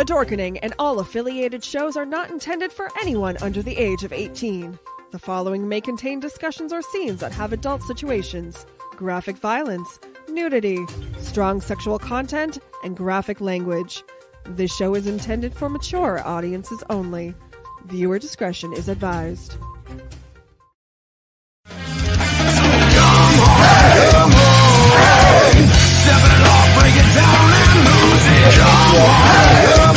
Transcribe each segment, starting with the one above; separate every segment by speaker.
Speaker 1: The Dorkening and all affiliated shows are not intended for anyone under the age of 18. The following may contain discussions or scenes that have adult situations, graphic violence, nudity, strong sexual content, and graphic language. This show is intended for mature audiences only. Viewer discretion is advised.
Speaker 2: Step it off, break it down and lose it. Come on,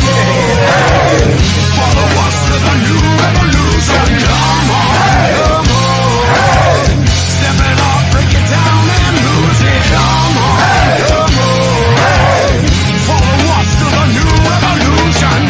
Speaker 2: follow us to the new revolution. Come on, step it off, break it down and lose it. Come on, follow us to the new revolution.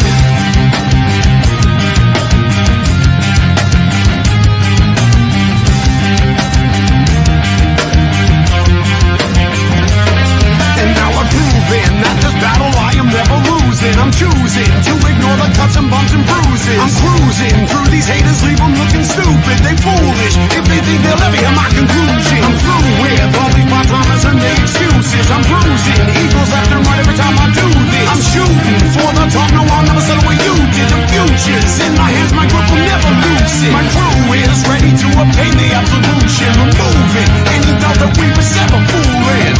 Speaker 2: Not this battle I am never losing. I'm choosing to ignore the cuts and bumps and bruises. I'm cruising through these haters, leave them looking stupid. They foolish if they think they'll ever hear my conclusion. I'm through with all these part-timers and their excuses. I'm bruising eagles left and right every time I do this. I'm shooting for the top, no I'll never settle what you did. The future's in my hands, my grip will never lose it. My crew is ready to obtain the absolution, removing any doubt that we was ever fooling.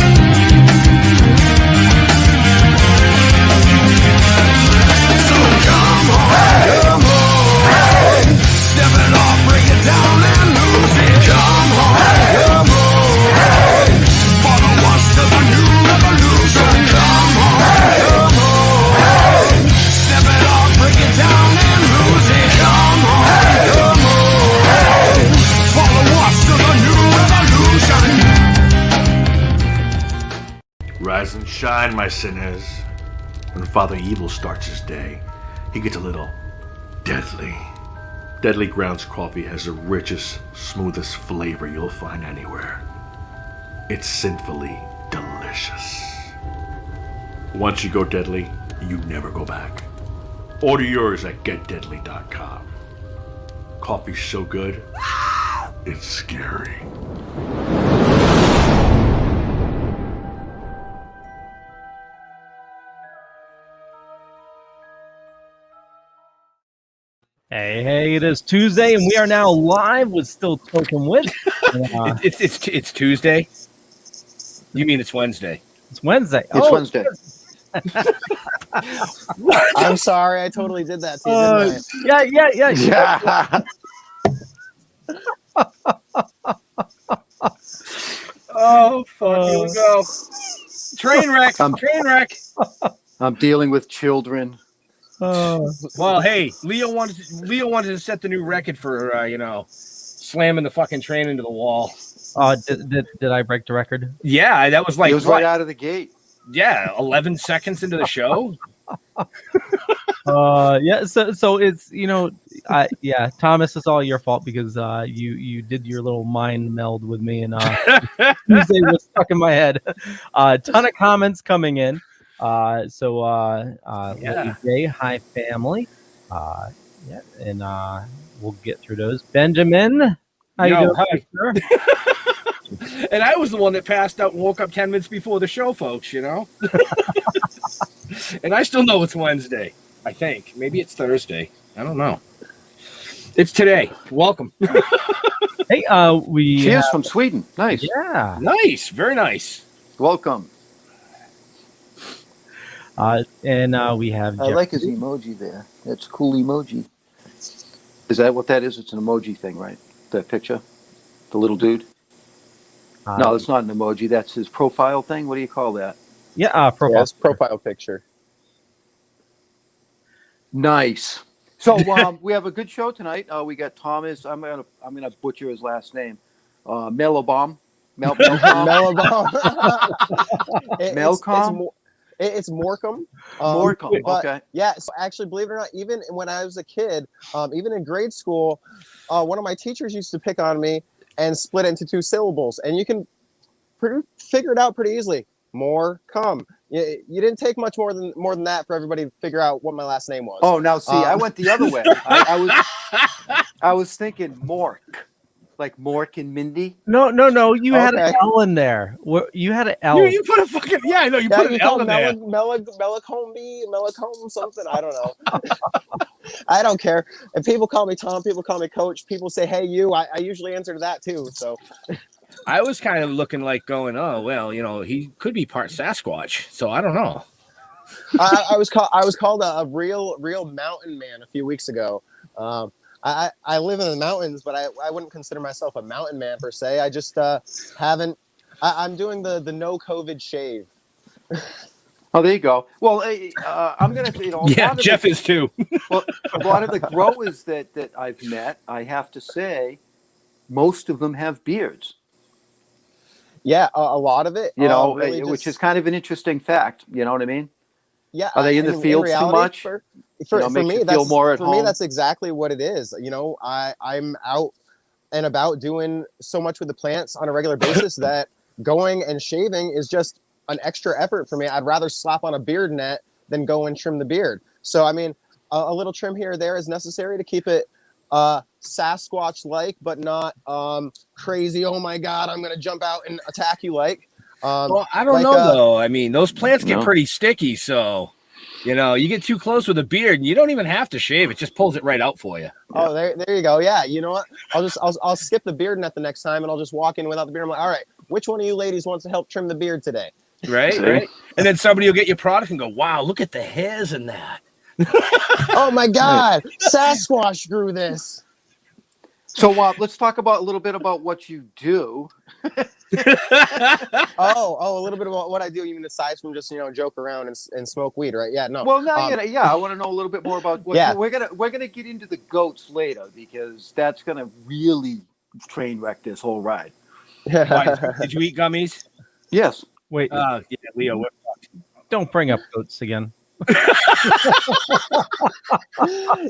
Speaker 2: Come on, step it off, break it down and lose it. Come on, follow us to the new revolution. Come on, step it off, break it down and lose it. Come on, follow us to the new revolution.
Speaker 3: Rise and shine, my sinners. When Father Evil starts his day, he gets a little deadly. Deadly Grounds coffee has the richest, smoothest flavor you'll find anywhere. It's sinfully delicious. Once you go deadly, you never go back. Order yours at getdeadly.com. Coffee's so good, it's scary.
Speaker 4: Hey, it is Tuesday, and we are now live with Still Toking with.
Speaker 5: It's Tuesday? You mean it's Wednesday?
Speaker 4: It's Wednesday.
Speaker 6: It's Wednesday.
Speaker 7: I'm sorry, I totally did that to you, didn't I?
Speaker 4: Yeah.
Speaker 5: Oh, fuck, here we go. Train wreck.
Speaker 6: I'm dealing with children.
Speaker 5: Well, hey, Leo wanted to set the new record for slamming the fucking train into the wall.
Speaker 4: Did I break the record?
Speaker 5: Yeah, that was like
Speaker 6: It was right out of the gate.
Speaker 5: Yeah, 11 seconds into the show.
Speaker 4: So it's Thomas, it's all your fault because you did your little mind meld with me and Tuesday was stuck in my head. A ton of comments coming in. Lady J, hi family. And we'll get through those. Benjamin, how you doing?
Speaker 5: Hi. Sir? And I was the one that passed out and woke up 10 minutes before the show, folks, And I still know it's Wednesday, I think. Maybe it's Thursday. I don't know. It's today. Welcome.
Speaker 4: Hey,
Speaker 6: She is from Sweden. Nice.
Speaker 4: Yeah.
Speaker 5: Nice. Very nice.
Speaker 6: Welcome.
Speaker 4: We have
Speaker 6: I like his emoji there. That's a cool emoji. Is that what that is? It's an emoji thing, right? That picture? The little dude? No, it's not an emoji. That's his profile thing. What do you call that?
Speaker 4: Yeah, profile.
Speaker 7: Yes, profile picture.
Speaker 6: Nice. So we have a good show tonight. We got Thomas. I'm gonna butcher his last name. Melobom.
Speaker 7: Melobom.
Speaker 6: Melcom.
Speaker 7: It's Morcombe.
Speaker 6: Morcombe. Okay.
Speaker 7: Yeah. So actually, believe it or not, even when I was a kid, even in grade school, one of my teachers used to pick on me and split it into two syllables, and you can figure it out pretty easily. Morcombe. You didn't take much more than that for everybody to figure out what my last name was.
Speaker 6: Oh, now see, I went the other way. I was thinking Mork. Like Mork and Mindy?
Speaker 4: No. You had an
Speaker 7: Okay.
Speaker 4: L in there. You had an L.
Speaker 5: You put a fucking I know you
Speaker 7: Yeah,
Speaker 5: put an
Speaker 7: you
Speaker 5: L
Speaker 7: call
Speaker 5: in there.
Speaker 7: Melacombe something. I don't know. I don't care. If people call me Tom, people call me Coach. People say, "Hey, you." I usually answer to that too. So
Speaker 5: I was kind of looking like going, oh well, he could be part Sasquatch, so I don't know.
Speaker 7: I was called a real mountain man a few weeks ago. I live in the mountains, but I wouldn't consider myself a mountain man per se. I just haven't. I'm doing the no COVID shave.
Speaker 6: Oh, there you go. Well, I'm going to say,
Speaker 5: Yeah, Jeff is too.
Speaker 6: Well, a lot of the growers that I've met, I have to say, most of them have beards.
Speaker 7: Yeah, a lot of it. Really
Speaker 6: which is kind of an interesting fact. You know what I mean?
Speaker 7: Yeah.
Speaker 6: Are they in the fields too much?
Speaker 7: For
Speaker 6: Makes
Speaker 7: me,
Speaker 6: you feel more at
Speaker 7: for
Speaker 6: home?
Speaker 7: me, that's exactly what it is. I'm out and about doing so much with the plants on a regular basis that going and shaving is just an extra effort for me. I'd rather slap on a beard net than go and trim the beard. So, I mean, a little trim here or there is necessary to keep it Sasquatch-like, but not crazy. Oh my God, I'm gonna jump out and attack you like.
Speaker 5: Well, I don't know though. I mean, those plants get pretty sticky, so you get too close with a beard, and you don't even have to shave; it just pulls it right out for you.
Speaker 7: Oh, there you go. Yeah, you know what? I'll skip the beard net the next time, and I'll just walk in without the beard. I'm like, all right, which one of you ladies wants to help trim the beard today?
Speaker 5: Right. And then somebody will get your product and go, "Wow, look at the hairs in that."
Speaker 7: Oh my God, Sasquatch grew this.
Speaker 6: So let's talk a little bit about what you do.
Speaker 7: A little bit about what I do. You mean aside from just joke around and smoke weed, right? Yeah, no.
Speaker 6: Well, now I want to know a little bit more about what we're gonna get into the goats later, because that's gonna really train wreck this whole ride.
Speaker 5: Did you eat gummies?
Speaker 6: Yes.
Speaker 4: Wait.
Speaker 5: Yeah, Leo.
Speaker 4: Don't bring up goats again.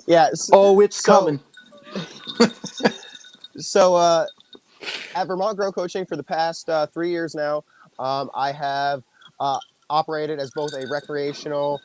Speaker 7: Yeah.
Speaker 6: It's coming.
Speaker 7: So at Vermont Grow Coaching for the past 3 years now, I have operated as both a recreational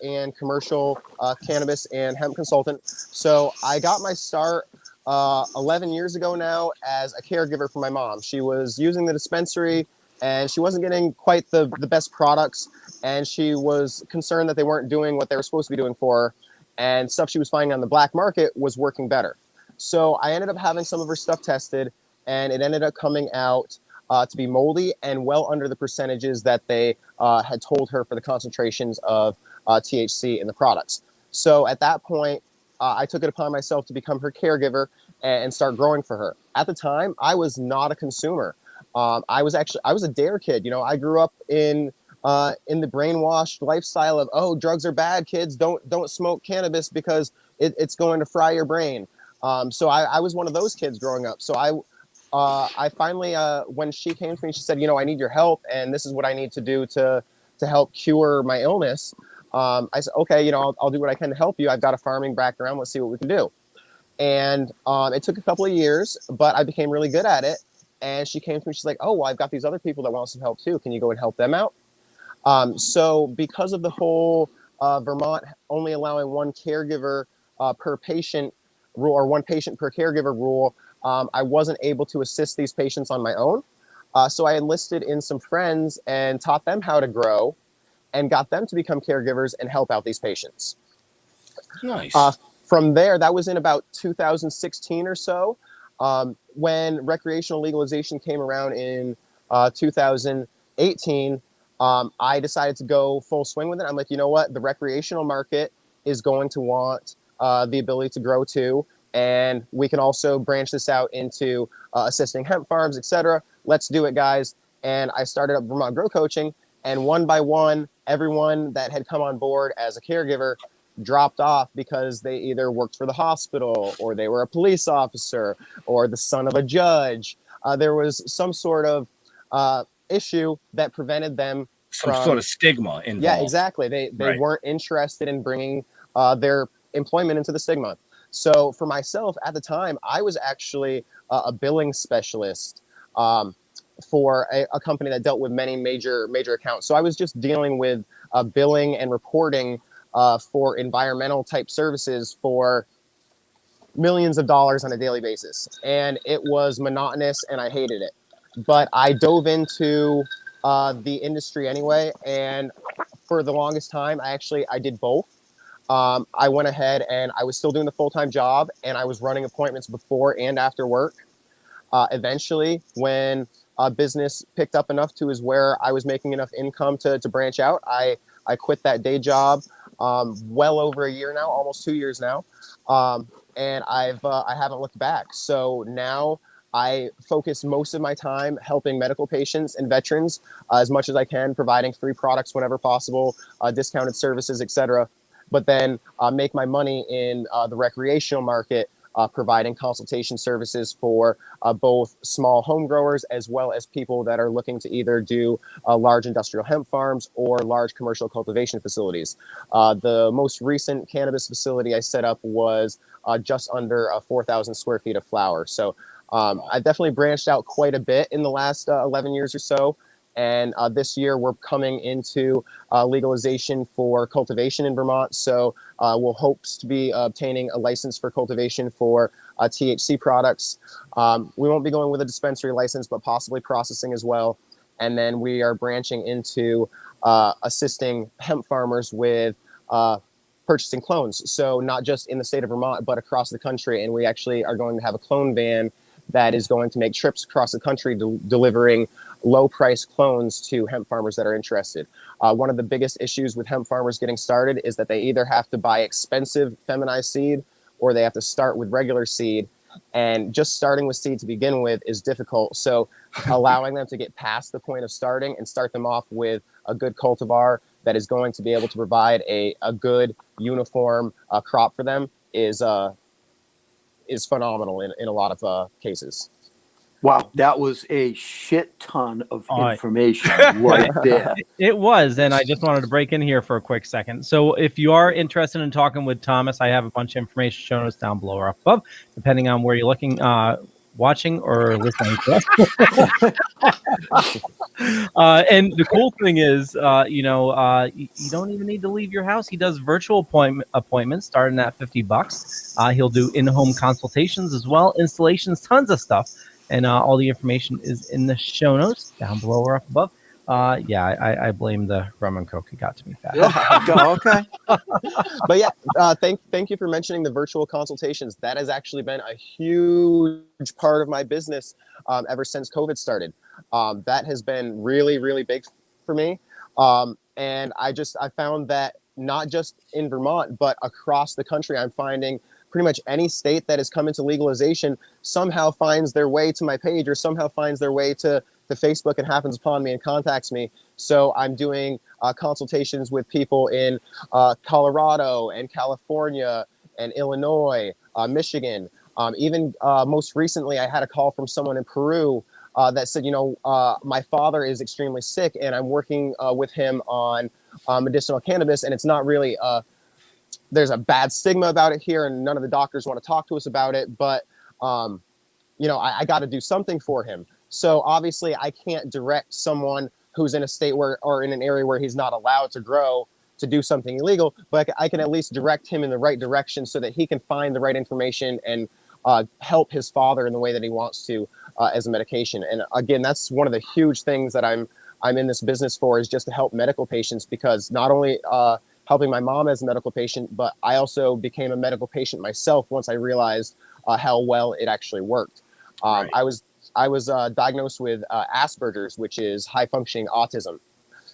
Speaker 7: and commercial cannabis and hemp consultant. So I got my start 11 years ago now as a caregiver for my mom. She was using the dispensary and she wasn't getting quite the best products, and she was concerned that they weren't doing what they were supposed to be doing for her, and stuff she was finding on the black market was working better. So I ended up having some of her stuff tested, and it ended up coming out to be moldy and well under the percentages that they had told her for the concentrations of THC in the products. So at that point, I took it upon myself to become her caregiver and start growing for her. At the time, I was not a consumer. I was a dare kid. I grew up in the brainwashed lifestyle of, drugs are bad, kids. Don't smoke cannabis because it's going to fry your brain. So I was one of those kids growing up. So I finally, when she came to me, she said, I need your help, and this is what I need to do to help cure my illness. I said, okay, I'll do what I can to help you. I've got a farming background. Let's see what we can do. And it took a couple of years, but I became really good at it. And she came to me, she's like, oh, well, I've got these other people that want some help too. Can you go and help them out? So because of the whole Vermont only allowing one caregiver per patient rule, or one patient per caregiver rule, I wasn't able to assist these patients on my own. So I enlisted in some friends and taught them how to grow and got them to become caregivers and help out these patients.
Speaker 5: Nice.
Speaker 7: From there, that was in about 2016 or so. When recreational legalization came around in 2018, I decided to go full swing with it. I'm like, you know what? The recreational market is going to want the ability to grow too. And we can also branch this out into assisting hemp farms, etc. Let's do it, guys. And I started up Vermont Grow Coaching. And one by one, everyone that had come on board as a caregiver dropped off because they either worked for the hospital, or they were a police officer, or the son of a judge. There was some sort of issue that prevented them
Speaker 5: some sort of stigma involved.
Speaker 7: Yeah, exactly. They weren't interested in bringing their employment into the stigma. So for myself at the time, I was actually a billing specialist for a company that dealt with many major accounts. So I was just dealing with billing and reporting for environmental type services for millions of dollars on a daily basis, and it was monotonous and I hated it. But I dove into the industry anyway, and for the longest time, I did both. I went ahead and I was still doing the full-time job, and I was running appointments before and after work. Eventually, when business picked up enough to is where I was making enough income to branch out, I quit that day job well over a year now, almost 2 years now, and I haven't looked back. So now I focus most of my time helping medical patients and veterans as much as I can, providing free products whenever possible, discounted services, etc. But then make my money in the recreational market, providing consultation services for both small home growers as well as people that are looking to either do large industrial hemp farms or large commercial cultivation facilities. The most recent cannabis facility I set up was just under 4,000 square feet of flower. So I've definitely branched out quite a bit in the last 11 years or so. And this year we're coming into legalization for cultivation in Vermont. So we'll hopes to be obtaining a license for cultivation for THC products. We won't be going with a dispensary license, but possibly processing as well. And then we are branching into assisting hemp farmers with purchasing clones. So not just in the state of Vermont, but across the country. And we actually are going to have a clone van that is going to make trips across the country delivering low-price clones to hemp farmers that are interested. One of the biggest issues with hemp farmers getting started is that they either have to buy expensive feminized seed or they have to start with regular seed. And just starting with seed to begin with is difficult. So allowing them to get past the point of starting and start them off with a good cultivar that is going to be able to provide a good uniform crop for them is phenomenal in a lot of cases.
Speaker 6: Wow, that was a shit ton of information right there.
Speaker 4: It was, and I just wanted to break in here for a quick second. So if you are interested in talking with Thomas, I have a bunch of information shown us down below or up above, depending on where you're looking, watching or listening to us. And the cool thing is, you don't even need to leave your house. He does virtual appointments starting at $50. He'll do in-home consultations as well, installations, tons of stuff. And all the information is in the show notes down below or up above. I blame the rum and coke. It got to me fast.
Speaker 6: Okay.
Speaker 7: But yeah, thank you for mentioning the virtual consultations. That has actually been a huge part of my business ever since COVID started. That has been really, really big for me. And I found that not just in Vermont, but across the country, I'm finding pretty much any state that has come into legalization somehow finds their way to my page or somehow finds their way to Facebook and happens upon me and contacts me. So I'm doing consultations with people in Colorado and California and Illinois, Michigan. Even most recently, I had a call from someone in Peru that said, my father is extremely sick and I'm working with him on medicinal cannabis, and it's not really there's a bad stigma about it here and none of the doctors want to talk to us about it, but I got to do something for him. So obviously I can't direct someone who's in a state or in an area where he's not allowed to grow to do something illegal, but I can at least direct him in the right direction so that he can find the right information and help his father in the way that he wants to as a medication. And again, that's one of the huge things that I'm in this business for, is just to help medical patients, because not only helping my mom as a medical patient, but I also became a medical patient myself once I realized how well it actually worked. Right. I was diagnosed with Asperger's, which is high functioning autism.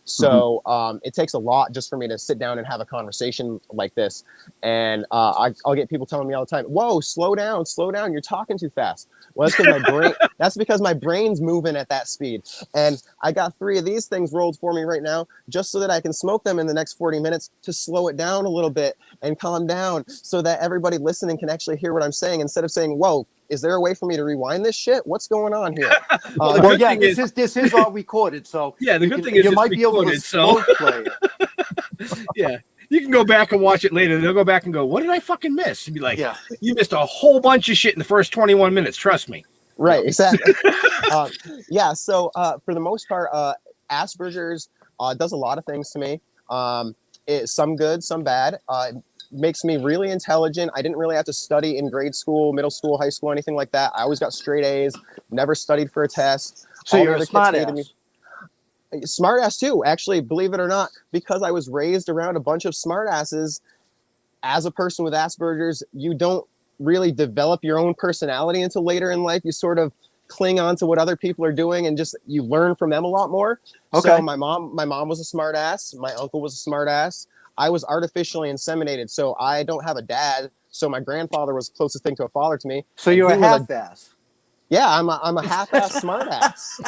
Speaker 7: So it takes a lot just for me to sit down and have a conversation like this. And I'll get people telling me all the time, whoa, slow down, you're talking too fast. Well, that's because my brain's moving at that speed. And I got 3 of these things rolled for me right now, just so that I can smoke them in the next 40 minutes to slow it down a little bit and calm down, so that everybody listening can actually hear what I'm saying, instead of saying, whoa, is there a way for me to rewind this shit? What's going on here?
Speaker 6: This is all recorded, so
Speaker 5: yeah. The good thing is
Speaker 6: you might be able to slow play
Speaker 5: it. Yeah, you can go back and watch it later. They'll go back and go, "What did I fucking miss?" And be like,
Speaker 6: yeah.
Speaker 5: You missed a whole bunch of shit in the first 21 minutes. Trust me.
Speaker 7: Right, exactly. So for the most part, Asperger's does a lot of things to me. Some good, some bad. makes me really intelligent. I didn't really have to study in grade school, middle school, high school, anything like that. I always got straight A's, never studied for a test.
Speaker 6: So
Speaker 7: All
Speaker 6: you're
Speaker 7: the
Speaker 6: a
Speaker 7: other
Speaker 6: smart
Speaker 7: kids hated
Speaker 6: ass.
Speaker 7: me. Smart ass too, actually, believe it or not, because I was raised around a bunch of smart asses. As a person with Asperger's, you don't really develop your own personality until later in life. You sort of cling on to what other people are doing and just you learn from them a lot more.
Speaker 6: Okay.
Speaker 7: So my mom was a smart ass. My uncle was a smart ass. I was artificially inseminated, so I don't have a dad. So my grandfather was the closest thing to a father to me.
Speaker 6: So
Speaker 7: And
Speaker 6: you're a
Speaker 7: he was
Speaker 6: half-ass.
Speaker 7: Yeah, I'm a half-ass smart ass.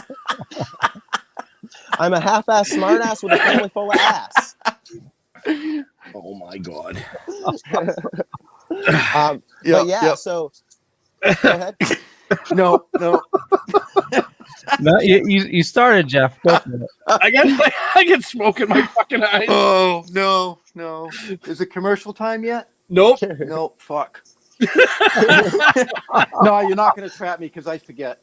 Speaker 7: I'm a half-ass smart ass with a family full of ass.
Speaker 5: Oh my God.
Speaker 7: But yeah, so go ahead.
Speaker 6: No.
Speaker 4: No, you started, Jeff. Go for it.
Speaker 5: I get smoke in my fucking eyes.
Speaker 6: Oh, no. Is it commercial time yet?
Speaker 5: Nope.
Speaker 6: No, fuck. No, you're not going to trap me because I forget.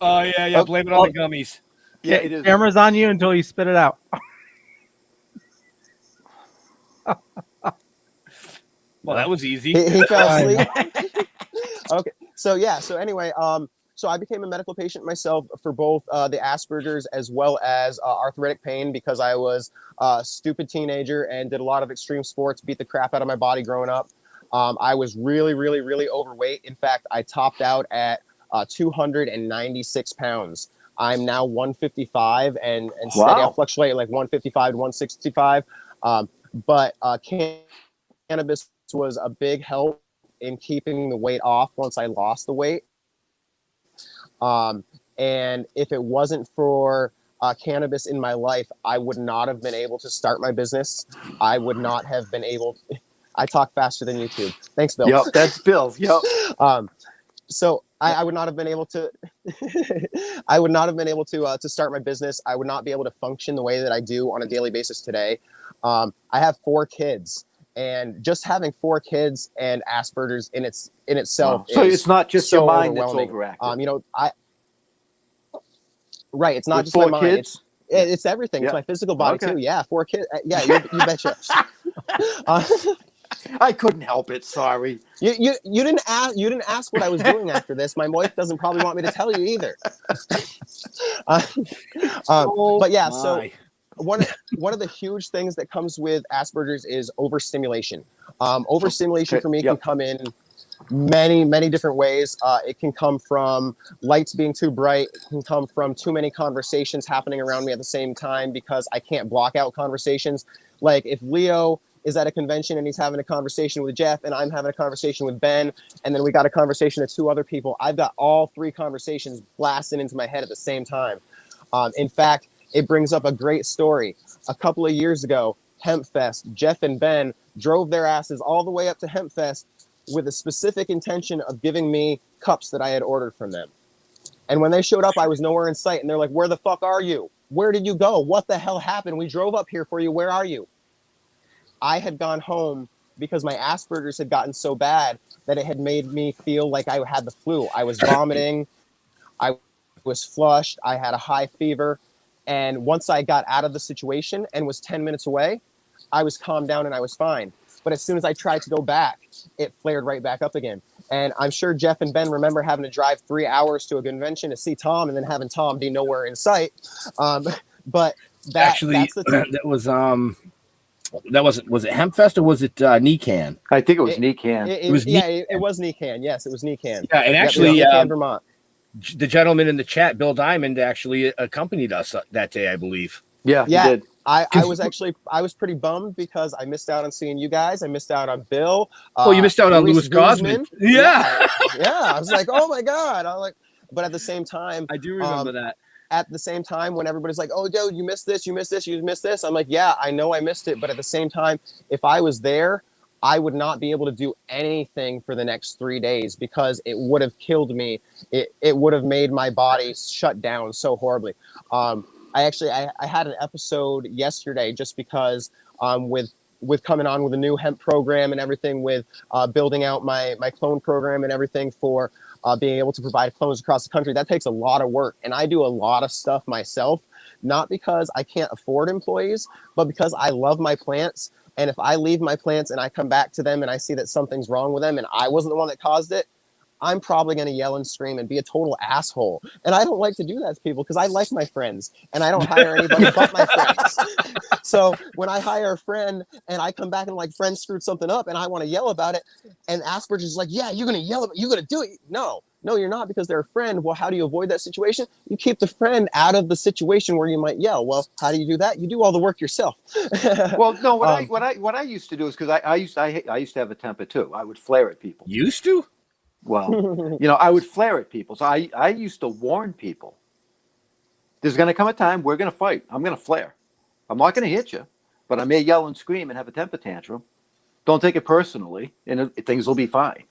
Speaker 5: Oh, yeah. Blame it on the gummies.
Speaker 6: Yeah, it is.
Speaker 4: Camera's on you until you spit it out.
Speaker 5: Well, that was easy.
Speaker 7: He fell asleep. Okay. So anyway, so I became a medical patient myself for both the Asperger's as well as arthritic pain because I was a stupid teenager and did a lot of extreme sports, beat the crap out of my body growing up. I was really, really, really overweight. In fact, I topped out at 296 pounds. I'm now 155 and steady. I'll fluctuate like 155 to 165. But cannabis was a big help in keeping the weight off once I lost the weight. And if it wasn't for cannabis in my life, I would not have been able to start my business. I would not have been able. I talk faster than YouTube. Thanks, Bill.
Speaker 6: Yep, that's Bill. Yep.
Speaker 7: So I would not have been able to. I would not have been able to start my business. I would not be able to function the way that I do on a daily basis today. I have 4 kids, and just having 4 kids and Asperger's in itself.
Speaker 6: So it's not just
Speaker 7: so
Speaker 6: your mind that's
Speaker 7: overwhelming.
Speaker 6: overactive.
Speaker 7: Right. It's not
Speaker 6: With
Speaker 7: just
Speaker 6: 4
Speaker 7: my mind.
Speaker 6: kids?
Speaker 7: It's everything.
Speaker 6: Yeah.
Speaker 7: It's my physical body
Speaker 6: Okay.
Speaker 7: too. Yeah, 4 kids. Yeah, you betcha.
Speaker 6: I couldn't help it. Sorry.
Speaker 7: You didn't ask what I was doing after this. My wife doesn't probably want me to tell you either. But yeah, so one of the huge things that comes with Asperger's is overstimulation. Overstimulation for me can come in many different ways. It can come from lights being too bright. It can come from too many conversations happening around me at the same time because I can't block out conversations. Like if Leo is at a convention and he's having a conversation with Jeff and I'm having a conversation with Ben, and then we got a conversation with 2 other people, I've got all 3 conversations blasting into my head at the same time. In fact, it brings up a great story. A couple of years ago, Hempfest, Jeff and Ben drove their asses all the way up to Hempfest with a specific intention of giving me cups that I had ordered from them. And when they showed up, I was nowhere in sight. And they're like, "Where the fuck are you? Where did you go? What the hell happened? We drove up here for you. Where are you?" I had gone home because my Asperger's had gotten so bad that it had made me feel like I had the flu. I was vomiting. I was flushed. I had a high fever. And once I got out of the situation and was 10 minutes away, I was calmed down and I was fine. But as soon as I tried to go back, it flared right back up again. And I'm sure Jeff and Ben remember having to drive 3 hours to a convention to see Tom and then having Tom be nowhere in sight. But that's the thing.
Speaker 5: Was it Hempfest or was it NECAN?
Speaker 6: I think it was NECAN.
Speaker 7: It was NECAN. Yes, it was NECAN.
Speaker 5: Yeah, and actually,
Speaker 7: NECAN, Vermont.
Speaker 5: The gentleman in the chat, Bill Diamond, actually accompanied us that day, I believe.
Speaker 6: Yeah, he did.
Speaker 7: I was pretty bummed because I missed out on seeing you guys. I missed out on Bill.
Speaker 5: You missed out on Louis Guzman. Yeah.
Speaker 7: I was like, oh my God. But at the same time,
Speaker 5: I do remember that.
Speaker 7: At the same time, when everybody's like, "Oh, dude, you missed this, you missed this, you missed this," I'm like, "Yeah, I know I missed it." But at the same time, if I was there, I would not be able to do anything for the next 3 days because it would have killed me. It would have made my body shut down so horribly. I had an episode yesterday just because with coming on with a new hemp program and everything, with building out my clone program and everything for being able to provide clones across the country. That takes a lot of work. And I do a lot of stuff myself, not because I can't afford employees, but because I love my plants. And if I leave my plants and I come back to them and I see that something's wrong with them and I wasn't the one that caused it, I'm probably going to yell and scream and be a total asshole. And I don't like to do that to people because I like my friends and I don't hire anybody but my friends. So when I hire a friend and I come back and like, friend screwed something up and I want to yell about it, and Asperger's like, yeah, you're going to yell about it, you're going to do it. No, you're not, because they're a friend. Well, how do you avoid that situation? You keep the friend out of the situation where you might yell. Well, how do you do that? You do all the work yourself.
Speaker 6: Well, no, what I used to do is, because I used to have a temper too. I would flare at people.
Speaker 5: Used to?
Speaker 6: Well, I would flare at people. So I used to warn people. There's going to come a time we're going to fight. I'm going to flare. I'm not going to hit you, but I may yell and scream and have a temper tantrum. Don't take it personally, and things will be fine.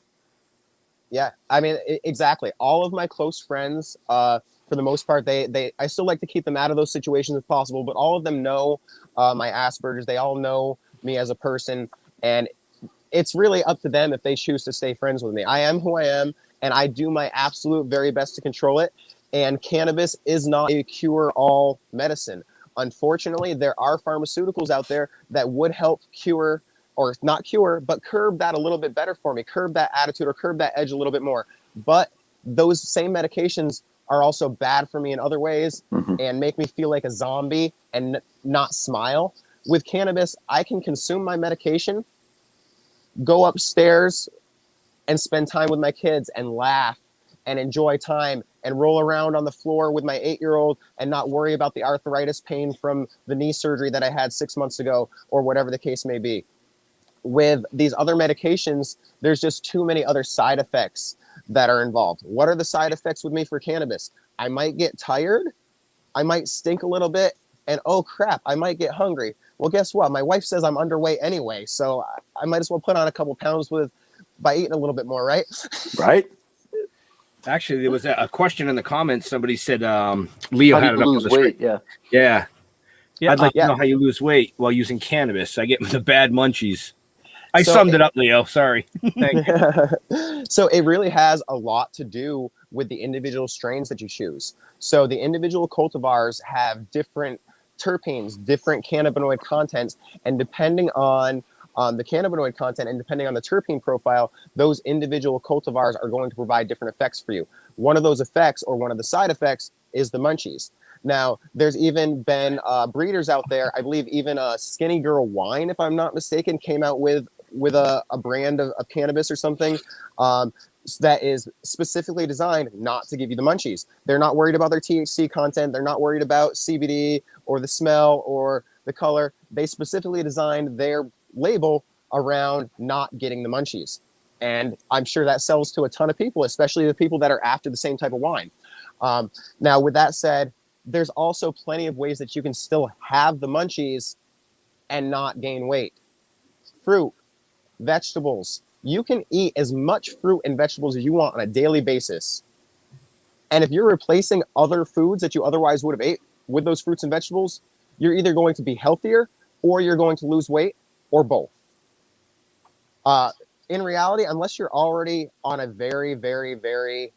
Speaker 7: Yeah, I mean, exactly. All of my close friends, for the most part, I still like to keep them out of those situations if possible, but all of them know my Asperger's. They all know me as a person, and it's really up to them if they choose to stay friends with me. I am who I am, and I do my absolute very best to control it. And cannabis is not a cure-all medicine. Unfortunately, there are pharmaceuticals out there that would help cure, or not cure, but curb that a little bit better for me, curb that attitude or curb that edge a little bit more. But those same medications are also bad for me in other ways and make me feel like a zombie and not smile. With cannabis, I can consume my medication, go upstairs and spend time with my kids and laugh and enjoy time and roll around on the floor with my 8-year-old and not worry about the arthritis pain from the knee surgery that I had 6 months ago, or whatever the case may be. With these other medications, there's just too many other side effects that are involved. What are the side effects with me for cannabis? I might get tired, I might stink a little bit, and oh crap, I might get hungry. Well, guess what? My wife says I'm underweight anyway, so I might as well put on a couple pounds by eating a little bit more, right?
Speaker 6: Right.
Speaker 5: Actually, there was a question in the comments. Somebody said Leo had it up on the
Speaker 6: weight.
Speaker 5: screen. Yeah. I'd like to know how you lose weight while using cannabis. I get the bad munchies. I summed it up, Leo. Sorry. Thank you.
Speaker 7: So it really has a lot to do with the individual strains that you choose. So the individual cultivars have different terpenes, different cannabinoid contents, and depending on the cannabinoid content and depending on the terpene profile, those individual cultivars are going to provide different effects for you. One of those effects, or one of the side effects, is the munchies. Now, there's even been breeders out there, I believe even Skinny Girl Wine, if I'm not mistaken, came out with a brand of cannabis or something that is specifically designed not to give you the munchies. They're not worried about their THC content. They're not worried about CBD or the smell or the color. They specifically designed their label around not getting the munchies. And I'm sure that sells to a ton of people, especially the people that are after the same type of wine. Now, with that said, there's also plenty of ways that you can still have the munchies and not gain weight. Fruit, vegetables. You can eat as much fruit and vegetables as you want on a daily basis. And if you're replacing other foods that you otherwise would have ate with those fruits and vegetables, you're either going to be healthier or you're going to lose weight, or both. In reality, unless you're already on a very, very, very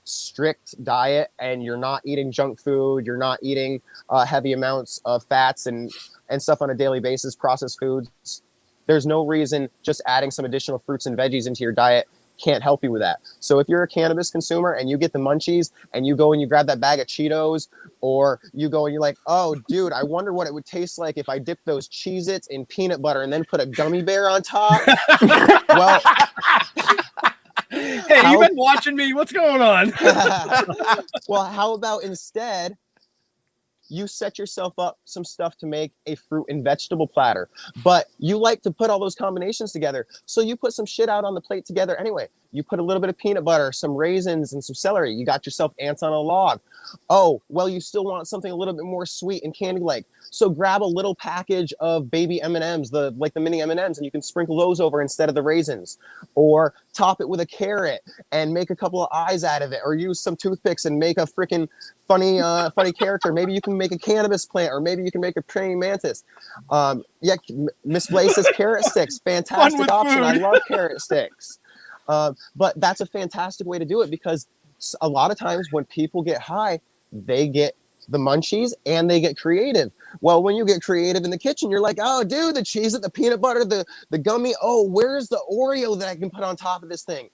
Speaker 7: strict diet and you're not eating junk food, you're not eating heavy amounts of fats and stuff on a daily basis, processed foods, there's no reason just adding some additional fruits and veggies into your diet can't help you with that. So if you're a cannabis consumer and you get the munchies and you go and you grab that bag of Cheetos, or you go and you're like, oh, dude, I wonder what it would taste like if I dipped those Cheez-Its in peanut butter and then put a gummy bear on top. Well,
Speaker 5: hey, you've been watching me. What's going on?
Speaker 7: Well, how about instead you set yourself up some stuff to make a fruit and vegetable platter, but you like to put all those combinations together. So you put some shit out on the plate together anyway. You put a little bit of peanut butter, some raisins, and some celery. You got yourself ants on a log. Oh, well, you still want something a little bit more sweet and candy-like. So grab a little package of baby M&Ms, like the mini M&Ms, and you can sprinkle those over instead of the raisins. Or top it with a carrot and make a couple of eyes out of it. Or use some toothpicks and make a freaking funny character. Maybe you can make a cannabis plant, or maybe you can make a praying mantis. Miss Blaze says carrot sticks. Fantastic option. Food. I love carrot sticks. But that's a fantastic way to do it, because a lot of times when people get high, they get the munchies, and they get creative. Well, when you get creative in the kitchen, you're like, oh, dude, the cheese, the peanut butter, the gummy. Oh, where's the Oreo that I can put on top of this thing?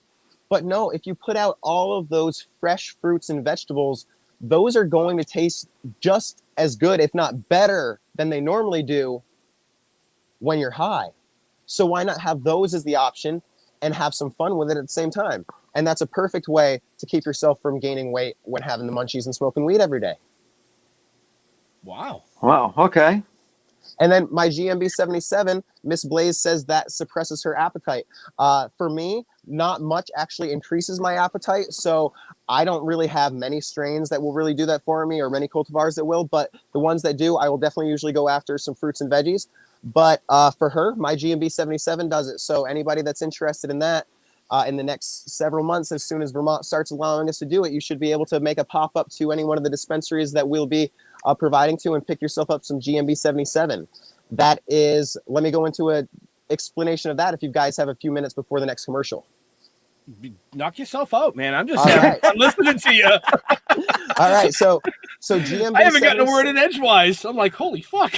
Speaker 7: But no, if you put out all of those fresh fruits and vegetables, those are going to taste just as good, if not better, than they normally do when you're high. So why not have those as the option and have some fun with it at the same time? And that's a perfect way to keep yourself from gaining weight when having the munchies and smoking weed every day.
Speaker 5: Wow.
Speaker 6: Wow. Okay.
Speaker 7: And then my GMB 77, Miss Blaze says that suppresses her appetite. For me, not much actually increases my appetite. So I don't really have many strains that will really do that for me, or many cultivars that will. But the ones that do, I will definitely usually go after some fruits and veggies. But for her, my GMB 77 does it. So anybody that's interested in that, in the next several months, as soon as Vermont starts allowing us to do it, you should be able to make a pop-up to any one of the dispensaries that we'll be providing to, and pick yourself up some GMB 77. That is, let me go into an explanation of that if you guys have a few minutes before the next commercial.
Speaker 5: Knock yourself out, man. I'm just
Speaker 7: Right.
Speaker 5: I'm listening to you.
Speaker 7: All right, so GMB.
Speaker 5: I haven't gotten a word in edgewise. I'm like, holy fuck.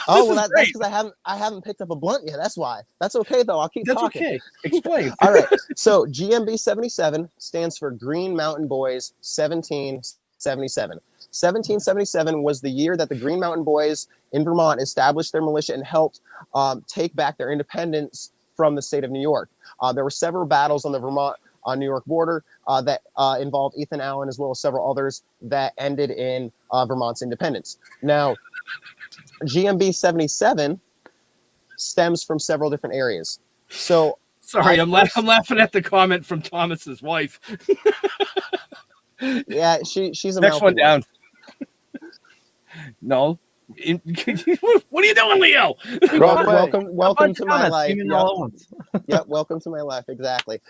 Speaker 7: Oh, well, that's because I haven't picked up a blunt yet. That's why. That's okay though. I'll keep talking.
Speaker 5: Okay. Explain.
Speaker 7: All right. So GMB 77 stands for Green Mountain Boys 1777. 1777 was the year that the Green Mountain Boys in Vermont established their militia and helped take back their independence from the state of New York. There were several battles on the Vermont-New York border that involved Ethan Allen, as well as several others, that ended in Vermont's independence. Now, GMB 77 stems from several different areas. So,
Speaker 5: sorry, I'm laughing at the comment from Thomas's wife.
Speaker 7: Yeah, she's a
Speaker 5: next one down. No. What are you doing, Leo?
Speaker 7: Welcome to my life. Yep, welcome to my life. Exactly.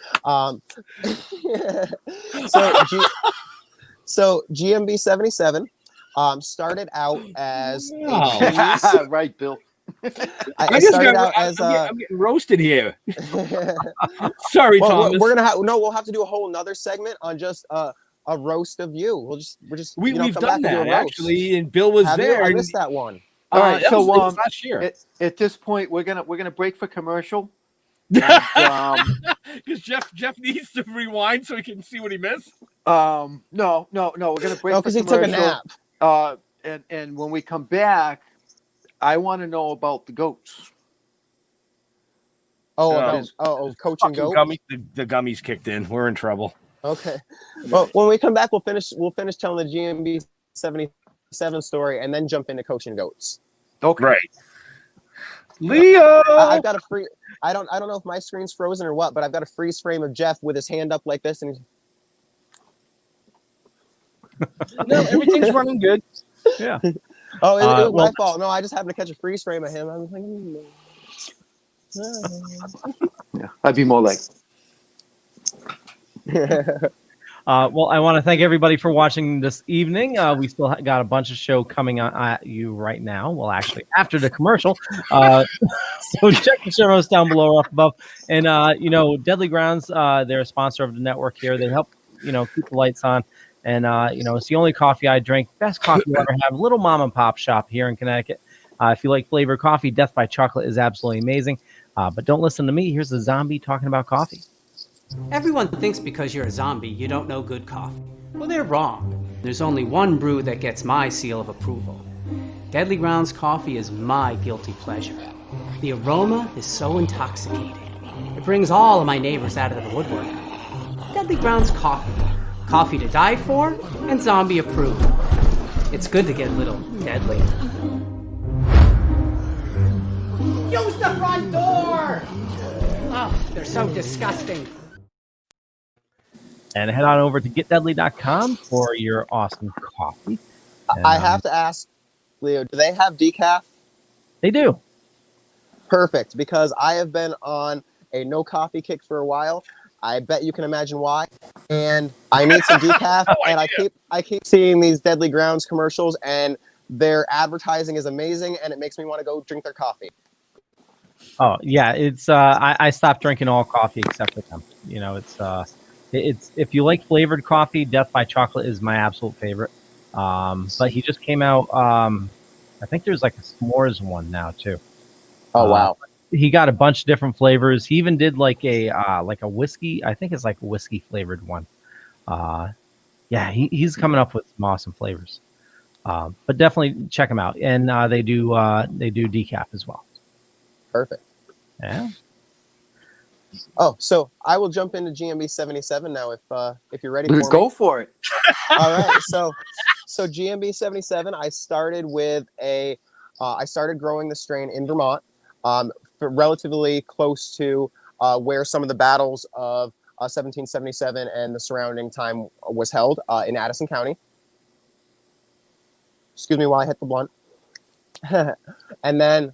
Speaker 7: So GMB 77 started out as
Speaker 6: right, Bill.
Speaker 7: I started out as
Speaker 5: I'm getting roasted here. Sorry, Thomas.
Speaker 7: We'll have to do a whole another segment on just a roast of you. We've
Speaker 5: done that actually, and Bill was there.
Speaker 7: I missed that one.
Speaker 6: All right, so
Speaker 5: last year.
Speaker 6: At this point, we're gonna break for commercial.
Speaker 5: Because Jeff needs to rewind so he can see what he missed.
Speaker 6: No, we're gonna break
Speaker 7: because he took a nap.
Speaker 6: And when we come back, I want to know about the goats.
Speaker 7: Coaching goat.
Speaker 5: The gummies kicked in. We're in trouble.
Speaker 7: Okay. Well, when we come back, we'll finish telling the GMB 77 story, and then jump into coaching goats.
Speaker 6: Okay.
Speaker 5: Right. Leo,
Speaker 7: I've got a free. I don't know if my screen's frozen or what, but I've got a freeze frame of Jeff with his hand up like this, and
Speaker 5: no, everything's running good.
Speaker 4: Yeah.
Speaker 7: Oh, it was my fault. No, I just happened to catch a freeze frame of him. I was like,
Speaker 6: yeah, I'd be more like.
Speaker 4: Well, I want to thank everybody for watching this evening. We still got a bunch of show coming at you right now. Well, actually, after the commercial. So check the show notes down below or up above. And, Deadly Grounds, they're a sponsor of the network here. They help, keep the lights on. And, it's the only coffee I drink. Best coffee you ever have. Little mom and pop shop here in Connecticut. If you like flavored coffee, Death by Chocolate is absolutely amazing. But don't listen to me. Here's a zombie talking about coffee.
Speaker 8: Everyone thinks because you're a zombie, you don't know good coffee. Well, they're wrong. There's only one brew that gets my seal of approval. Deadly Grounds coffee is my guilty pleasure. The aroma is so intoxicating. It brings all of my neighbors out of the woodwork. Deadly Grounds coffee. Coffee to die for and zombie approved. It's good to get a little deadly. Use the front door! Oh, they're so disgusting.
Speaker 4: And head on over to getdeadly.com for your awesome coffee. And,
Speaker 7: I have to ask, Leo, do they have decaf?
Speaker 4: They do.
Speaker 7: Perfect, because I have been on a no coffee kick for a while. I bet you can imagine why. And I need some decaf, and I keep seeing these Deadly Grounds commercials, and their advertising is amazing, and it makes me want to go drink their coffee.
Speaker 4: Oh yeah, it's I stopped drinking all coffee except for them. It's if you like flavored coffee, Death by Chocolate is my absolute favorite. But he just came out. I think there's like a s'mores one now too.
Speaker 7: Oh wow.
Speaker 4: He got a bunch of different flavors. He even did like a whiskey. I think it's like a whiskey flavored one. Yeah, he's coming up with some awesome flavors. But definitely check them out. And they do decaf as well.
Speaker 7: Perfect.
Speaker 4: Yeah.
Speaker 7: Oh, so I will jump into GMB 77 now if you're ready for
Speaker 6: Go
Speaker 7: me.
Speaker 6: for it.
Speaker 7: All right. So GMB 77, I started with I started growing the strain in Vermont, relatively close to where some of the battles of 1777 and the surrounding time was held in Addison County. Excuse me while I hit the blunt. And then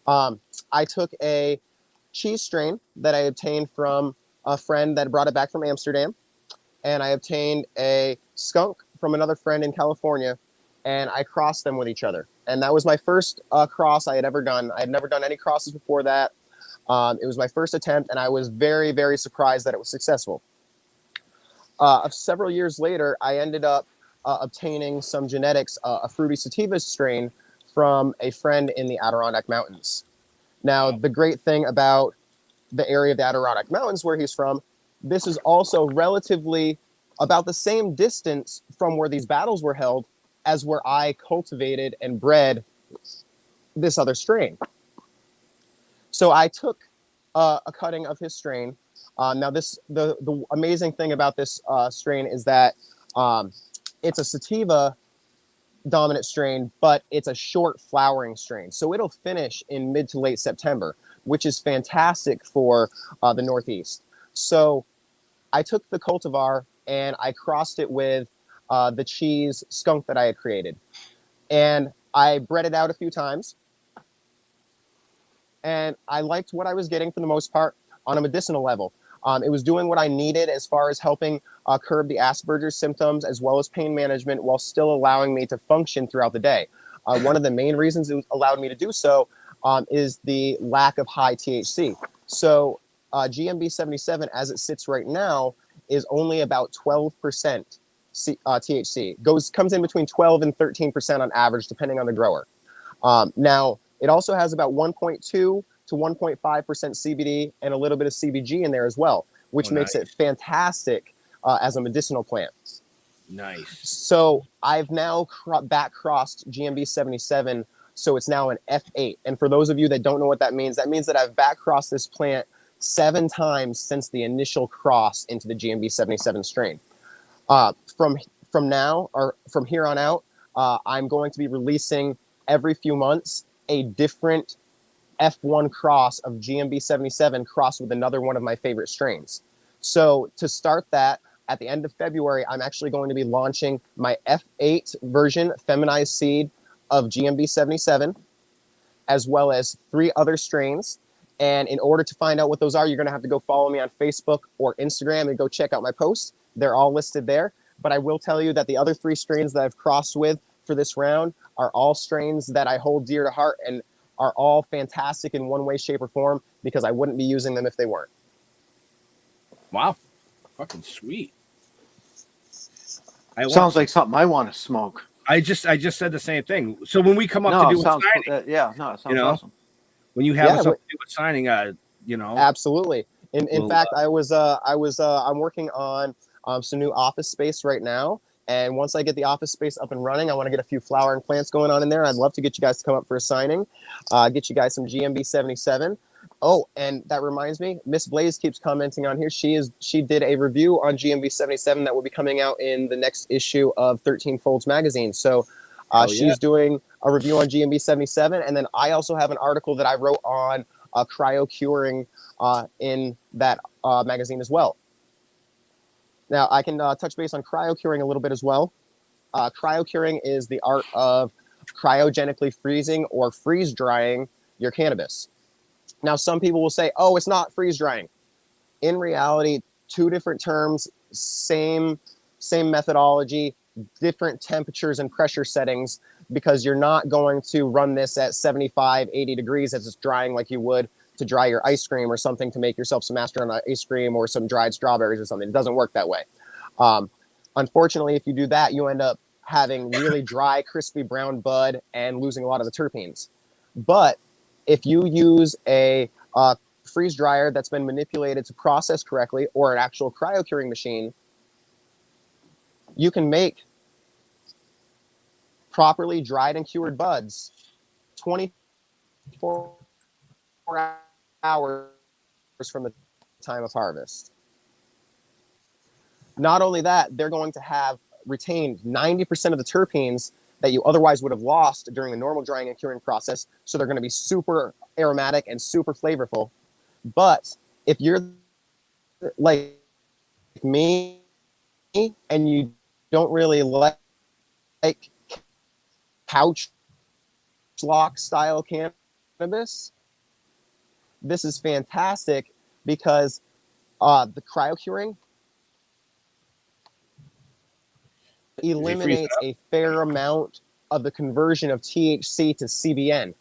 Speaker 7: I took a cheese strain that I obtained from a friend that brought it back from Amsterdam. And I obtained a skunk from another friend in California, and I crossed them with each other. And that was my first cross I had ever done. I had never done any crosses before that. It was my first attempt, and I was very, very surprised that it was successful. Several years later, I ended up obtaining some genetics, a fruity sativa strain from a friend in the Adirondack Mountains. Now, the great thing about the area of the Adirondack Mountains where he's from, this is also relatively about the same distance from where these battles were held as where I cultivated and bred this other strain. So I took a cutting of his strain. Now, the amazing thing about this strain is that it's a sativa dominant strain, but it's a short flowering strain. So it'll finish in mid to late September, which is fantastic for the Northeast. So I took the cultivar and I crossed it with the cheese skunk that I had created. And I bred it out a few times. And I liked what I was getting for the most part on a medicinal level. It was doing what I needed as far as helping curb the Asperger's symptoms as well as pain management while still allowing me to function throughout the day. One of the main reasons it allowed me to do so is the lack of high THC. So GMB 77, as it sits right now, is only about 12% THC. Comes in between 12 and 13% on average, depending on the grower. Now, it also has about 1.2 to 1.5% CBD and a little bit of CBG in there as well, which makes it fantastic as a medicinal plant.
Speaker 5: Nice.
Speaker 7: So I've now back crossed GMB 77, so it's now an F8. And for those of you that don't know what that means that I've back crossed this plant 7 times since the initial cross into the GMB 77 strain. From now or from here on out, I'm going to be releasing every few months a different F1 cross of GMB 77 crossed with another one of my favorite strains. So to start that, at the end of February, I'm actually going to be launching my F8 version feminized seed of GMB 77, as well as 3 other strains. And in order to find out what those are, you're going to have to go follow me on Facebook or Instagram and go check out my posts. They're all listed there. But I will tell you that the other 3 strains that I've crossed with for this round are all strains that I hold dear to heart and are all fantastic in one way, shape, or form, because I wouldn't be using them if they weren't.
Speaker 5: Wow. Fucking sweet.
Speaker 6: Sounds like something I want to smoke.
Speaker 5: I just said the same thing. So when we come up to do a signing,
Speaker 6: it sounds awesome.
Speaker 5: When you have something to do with signing,
Speaker 7: Absolutely. In fact, I'm working on some new office space right now. And once I get the office space up and running, I want to get a few flowering plants going on in there. I'd love to get you guys to come up for a signing, get you guys some GMB 77. Oh, and that reminds me, Miss Blaze keeps commenting on here. She did a review on GMB 77 that will be coming out in the next issue of 13 Folds magazine. So she's doing a review on GMB 77. And then I also have an article that I wrote on cryo curing in that magazine as well. Now, I can touch base on cryo curing a little bit as well. Cryo curing is the art of cryogenically freezing or freeze drying your cannabis. Now, some people will say, oh, it's not freeze drying. In reality, 2 different terms, same methodology, different temperatures and pressure settings, because you're not going to run this at 75, 80 degrees as it's drying like you would to dry your ice cream or something to make yourself some master on ice cream or some dried strawberries or something. It doesn't work that way. Unfortunately, if you do that, you end up having really dry, crispy brown bud and losing a lot of the terpenes. But if you use a freeze dryer that's been manipulated to process correctly, or an actual cryo curing machine, you can make properly dried and cured buds 24 hours from the time of harvest. Not only that, they're going to have retained 90% of the terpenes that you otherwise would have lost during the normal drying and curing process. So they're going to be super aromatic and super flavorful. But if you're like me and you don't really like couch lock style cannabis, this is fantastic because the cryo curing eliminates a fair amount of the conversion of THC to CBN.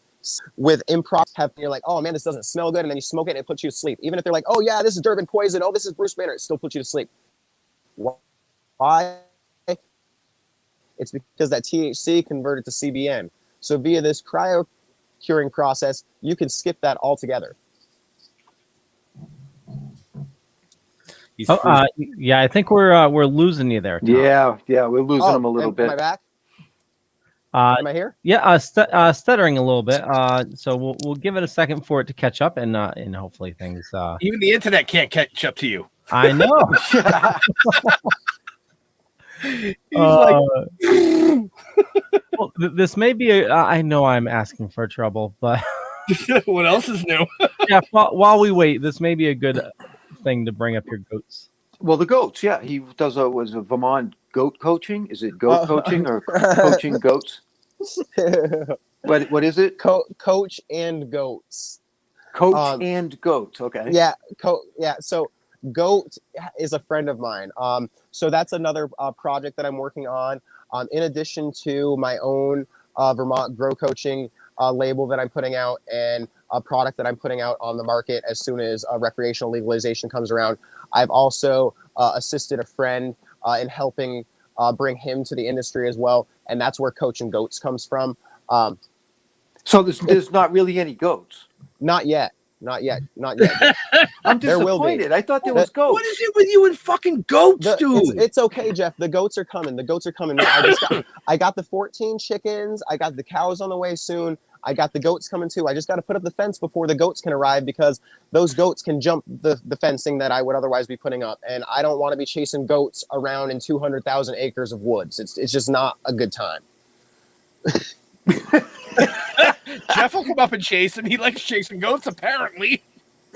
Speaker 7: With improper, you're like, oh man, this doesn't smell good, and then you smoke it and it puts you to sleep. Even if they're like, oh yeah, this is Durban poison, oh this is Bruce Banner, it still puts you to sleep. Why? It's because that THC converted to CBN. So via this cryo curing process, you can skip that altogether.
Speaker 4: Yeah, I think we're losing you there, Tom.
Speaker 6: Yeah, we're losing them a little bit.
Speaker 7: Am I back? Am I here?
Speaker 4: Yeah, stuttering a little bit. So we'll give it a second for it to catch up, and hopefully things.
Speaker 5: Even the internet can't catch up to you.
Speaker 4: I know. Well, this may be. I know I'm asking for trouble, but
Speaker 5: what else is new?
Speaker 4: Yeah, while we wait, this may be a good thing to bring up your goats.
Speaker 6: Well, the goats, yeah. He was a Vermont goat coaching. Is it goat coaching or coaching goats? What is it?
Speaker 7: Coach and goats.
Speaker 6: Coach and goats. Okay.
Speaker 7: Yeah. So Goat is a friend of mine. So that's another project that I'm working on. In addition to my own Vermont Grow Coaching label that I'm putting out, and a product that I'm putting out on the market as soon as recreational legalization comes around. I've also assisted a friend in helping bring him to the industry as well, and that's where Coach and Goats comes from.
Speaker 6: So there's not really any goats?
Speaker 7: Not yet.
Speaker 6: I'm disappointed. I thought there was goats.
Speaker 5: What is it with you and fucking goats, dude?
Speaker 7: It's okay, Jeff. The goats are coming. I got the 14 chickens. I got the cows on the way soon. I got the goats coming too. I just got to put up the fence before the goats can arrive, because those goats can jump the fencing that I would otherwise be putting up. And I don't want to be chasing goats around in 200,000 acres of woods. It's just not a good time.
Speaker 5: Jeff will come up and chase him. He likes chasing goats, apparently.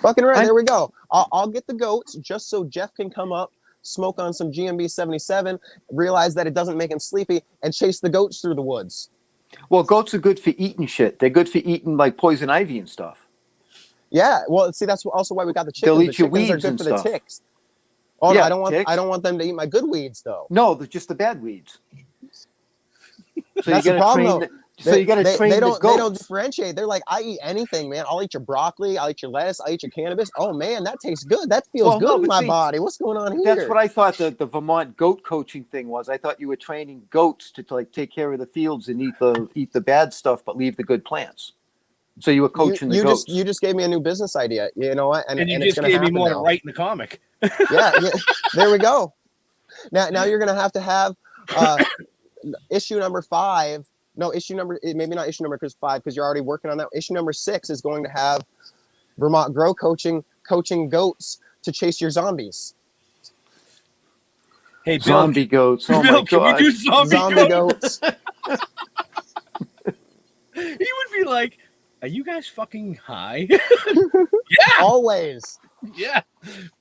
Speaker 7: Fucking right. There we go. I'll get the goats just so Jeff can come up, smoke on some GMB 77, realize that it doesn't make him sleepy, and chase the goats through the woods.
Speaker 6: Well, goats are good for eating shit. They're good for eating like poison ivy and stuff.
Speaker 7: Yeah. Well, see, that's also why we got the chickens.
Speaker 6: They'll eat your weeds
Speaker 7: are good
Speaker 6: and
Speaker 7: for
Speaker 6: stuff.
Speaker 7: The ticks. Oh
Speaker 6: yeah,
Speaker 7: no, I don't want them to eat my good weeds though.
Speaker 6: No, they're just the bad weeds. So
Speaker 7: that's the problem.
Speaker 6: You got to train the goats.
Speaker 7: They don't differentiate. They're like, I eat anything, man. I'll eat your broccoli. I'll eat your lettuce. I'll eat your cannabis. Oh, man, that tastes good. That feels good in my body. What's going on here?
Speaker 6: That's what I thought the Vermont goat coaching thing was. I thought you were training goats to like take care of the fields and eat the bad stuff, but leave the good plants. So you were coaching the goats.
Speaker 7: You just gave me a new business idea. You know what?
Speaker 5: And you just gave me more to write in the comic.
Speaker 7: yeah. There we go. Now you're going to have issue number 5. No, maybe not issue number 5, because you're already working on that. Issue number 6 is going to have Vermont Grow coaching goats to chase your zombies.
Speaker 5: Hey, Bill,
Speaker 6: zombie goats. Oh
Speaker 5: Bill,
Speaker 6: my God.
Speaker 5: Can we do zombie
Speaker 7: goats?
Speaker 5: He would be like, are you guys fucking high?
Speaker 7: Yeah.
Speaker 5: Always. Yeah.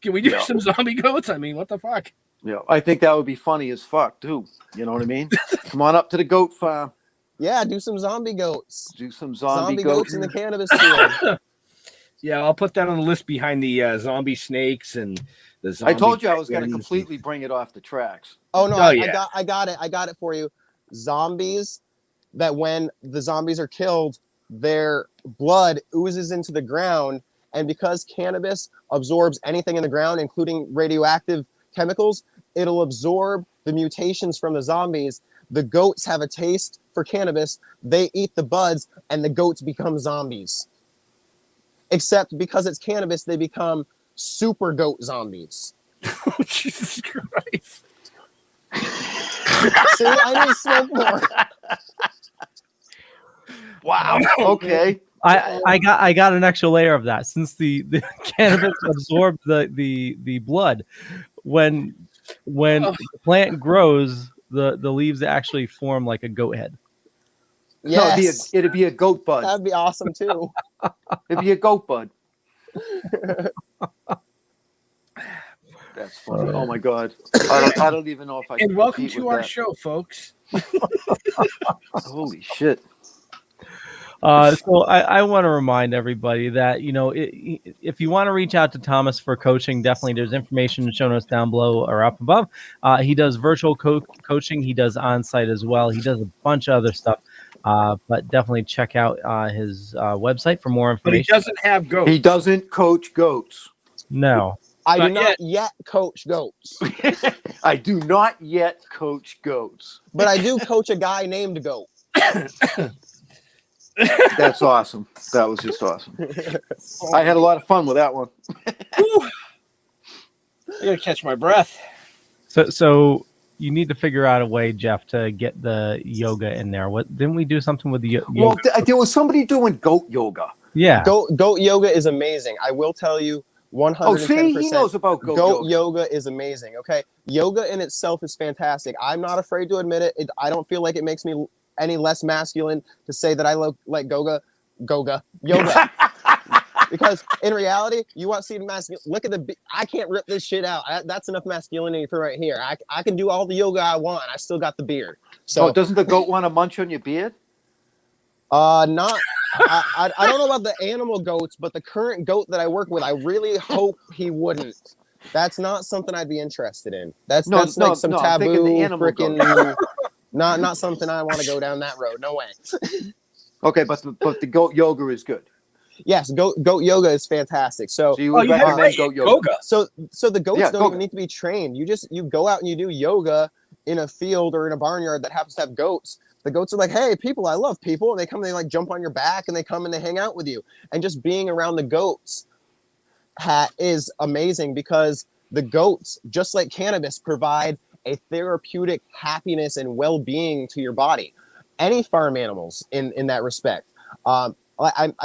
Speaker 5: Can we do some zombie goats? I mean, what the fuck?
Speaker 6: Yeah, I think that would be funny as fuck, too. You know what I mean? Come on up to the goat farm.
Speaker 7: Yeah, do some zombie goats.
Speaker 6: Do some zombie
Speaker 7: goats in the cannabis field.
Speaker 5: Yeah, I'll put that on the list behind the zombie snakes and the zombie.
Speaker 6: I told you I was going to completely bring it off the tracks.
Speaker 7: Oh, no, I got it for you. Zombies, that when the zombies are killed, their blood oozes into the ground. And because cannabis absorbs anything in the ground, including radioactive chemicals, it'll absorb the mutations from the zombies, the goats have a taste for cannabis. They eat the buds, and the goats become zombies. Except because it's cannabis, they become super goat zombies.
Speaker 5: Oh, Jesus Christ.
Speaker 7: See, I need to smoke more.
Speaker 6: Wow. Okay.
Speaker 4: I got an extra layer of that since the cannabis absorbed the blood. When the plant grows, the leaves actually form like a goat head.
Speaker 7: Yes.
Speaker 6: No, it'd be a goat bud.
Speaker 7: That'd be awesome too.
Speaker 6: It'd be a goat bud. That's funny. Oh my God. I don't even know if I can.
Speaker 5: And welcome
Speaker 6: compete
Speaker 5: to
Speaker 6: with
Speaker 5: our
Speaker 6: that.
Speaker 5: show, folks.
Speaker 6: Holy shit.
Speaker 4: So I want to remind everybody that, if you want to reach out to Thomas for coaching, definitely there's information in the show notes down below or up above. He does virtual coaching. He does on-site as well. He does a bunch of other stuff. But definitely check out his website for more information.
Speaker 5: But he doesn't have goats.
Speaker 6: He doesn't coach goats.
Speaker 4: No.
Speaker 7: I do not yet coach goats.
Speaker 6: I do not yet coach goats.
Speaker 7: But I do coach a guy named Goat.
Speaker 6: That's awesome. That was just awesome. I had a lot of fun with that one.
Speaker 5: I gotta catch my breath.
Speaker 4: So you need to figure out a way, Jeff, to get the yoga in there. What didn't we do something with the yoga?
Speaker 6: Well, there was somebody doing goat yoga.
Speaker 4: Yeah.
Speaker 7: Goat yoga is amazing. I will tell you 110%.
Speaker 6: Oh, see, he knows about goat
Speaker 7: yoga is amazing. Okay. Yoga in itself is fantastic. I'm not afraid to admit it. I don't feel like it makes me any less masculine to say that I look like yoga. Because in reality, you want to see the masculine. Look at I can't rip this shit out. That's enough masculinity for right here. I can do all the yoga I want. I still got the beard. So
Speaker 6: doesn't the goat want to munch on your beard?
Speaker 7: Not. I don't know about the animal goats, but the current goat that I work with, I really hope he wouldn't. That's not something I'd be interested in. That's like some taboo freaking. Not something I want to go down that road. No way.
Speaker 6: Okay, but the goat yoga is good.
Speaker 7: Yes, goat yoga is fantastic. So
Speaker 6: you would recommend goat yoga.
Speaker 7: So the goats don't even need to be trained. You go out and you do yoga in a field or in a barnyard that happens to have goats. The goats are like, hey, people, I love people. And they come, they like jump on your back and they come and they hang out with you. And just being around the goats is amazing because the goats, just like cannabis, provide a therapeutic happiness and well-being to your body. Any farm animals in that respect. I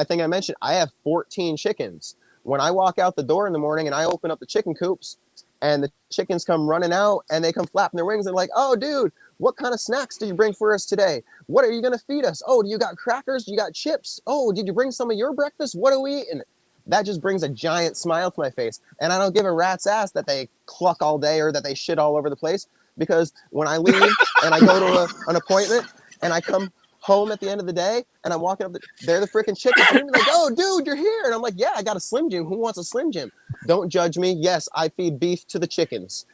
Speaker 7: think I mentioned I have 14 chickens. When I walk out the door in the morning and I open up the chicken coops and the chickens come running out and they come flapping their wings and like, oh, dude, what kind of snacks did you bring for us today? What are you going to feed us? Oh, do you got crackers? Do you got chips? Oh, did you bring some of your breakfast? What are we eating? That just brings a giant smile to my face. And I don't give a rat's ass that they cluck all day or that they shit all over the place, because when I leave and I go to an appointment and I come home at the end of the day and I'm walking up, they're the freaking chickens. And they're like, oh, dude, you're here. And I'm like, yeah, I got a Slim Jim. Who wants a Slim Jim? Don't judge me. Yes, I feed beef to the chickens.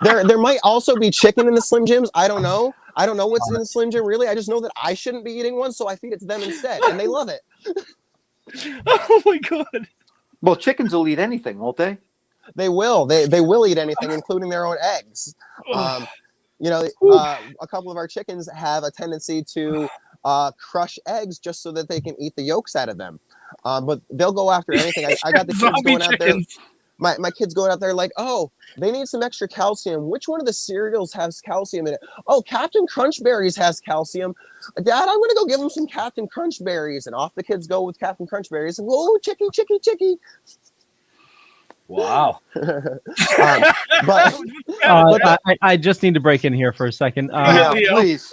Speaker 7: There might also be chicken in the Slim Jims. I don't know. I don't know what's in the Slim Jim, really. I just know that I shouldn't be eating one, so I feed it to them instead. And they love it.
Speaker 5: Oh, my God.
Speaker 6: Well, chickens will eat anything, won't they?
Speaker 7: They will. They will eat anything, including their own eggs. A couple of our chickens have a tendency to crush eggs just so that they can eat the yolks out of them. But they'll go after anything. I got the kids going out there. My kids going out there like, oh, they need some extra calcium. Which one of the cereals has calcium in it? Oh, Captain Crunch Berries has calcium. Dad, I'm going to go give them some Captain Crunch Berries. And off the kids go with Captain Crunch Berries. And whoa, chicky.
Speaker 5: Wow.
Speaker 4: I just need to break in here for a second.
Speaker 6: Please.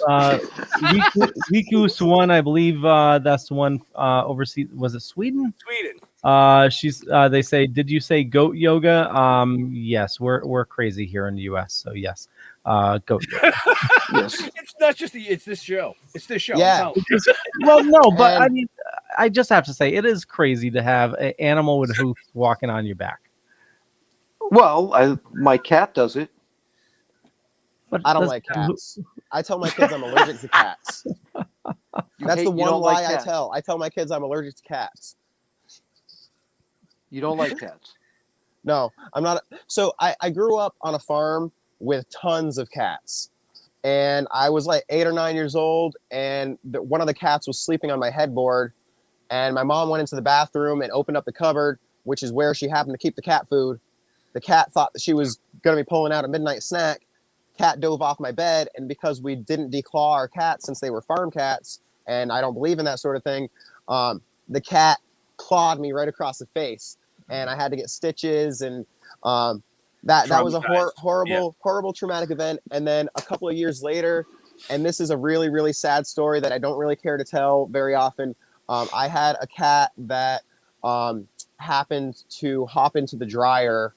Speaker 4: Wikus one, I believe that's the one overseas. Was it Sweden?
Speaker 5: Sweden.
Speaker 4: They say, did you say goat yoga? Yes, we're crazy here in the US. So yes. Goat yoga.
Speaker 6: Yes.
Speaker 5: It's not just it's this show. It's this show.
Speaker 7: Yeah.
Speaker 4: Well, no, but I mean, I just have to say it is crazy to have an animal with hoofs walking on your back.
Speaker 6: Well, my cat does it.
Speaker 4: But
Speaker 7: I don't like cats. I tell my kids I'm allergic to cats. That's the one lie I tell. I tell my kids I'm allergic to cats.
Speaker 6: You don't like cats?
Speaker 7: No, I'm not. So I grew up on a farm with tons of cats. And I was like 8 or 9 years old, and one of the cats was sleeping on my headboard. And my mom went into the bathroom and opened up the cupboard, which is where she happened to keep the cat food. The cat thought that she was going to be pulling out a midnight snack. Cat dove off my bed, and because we didn't declaw our cats since they were farm cats, and I don't believe in that sort of thing, the cat clawed me right across the face, and I had to get stitches, and that was a horrible traumatic event. And then a couple of years later, and this is a really, really sad story that I don't really care to tell very often. I had a cat that happened to hop into the dryer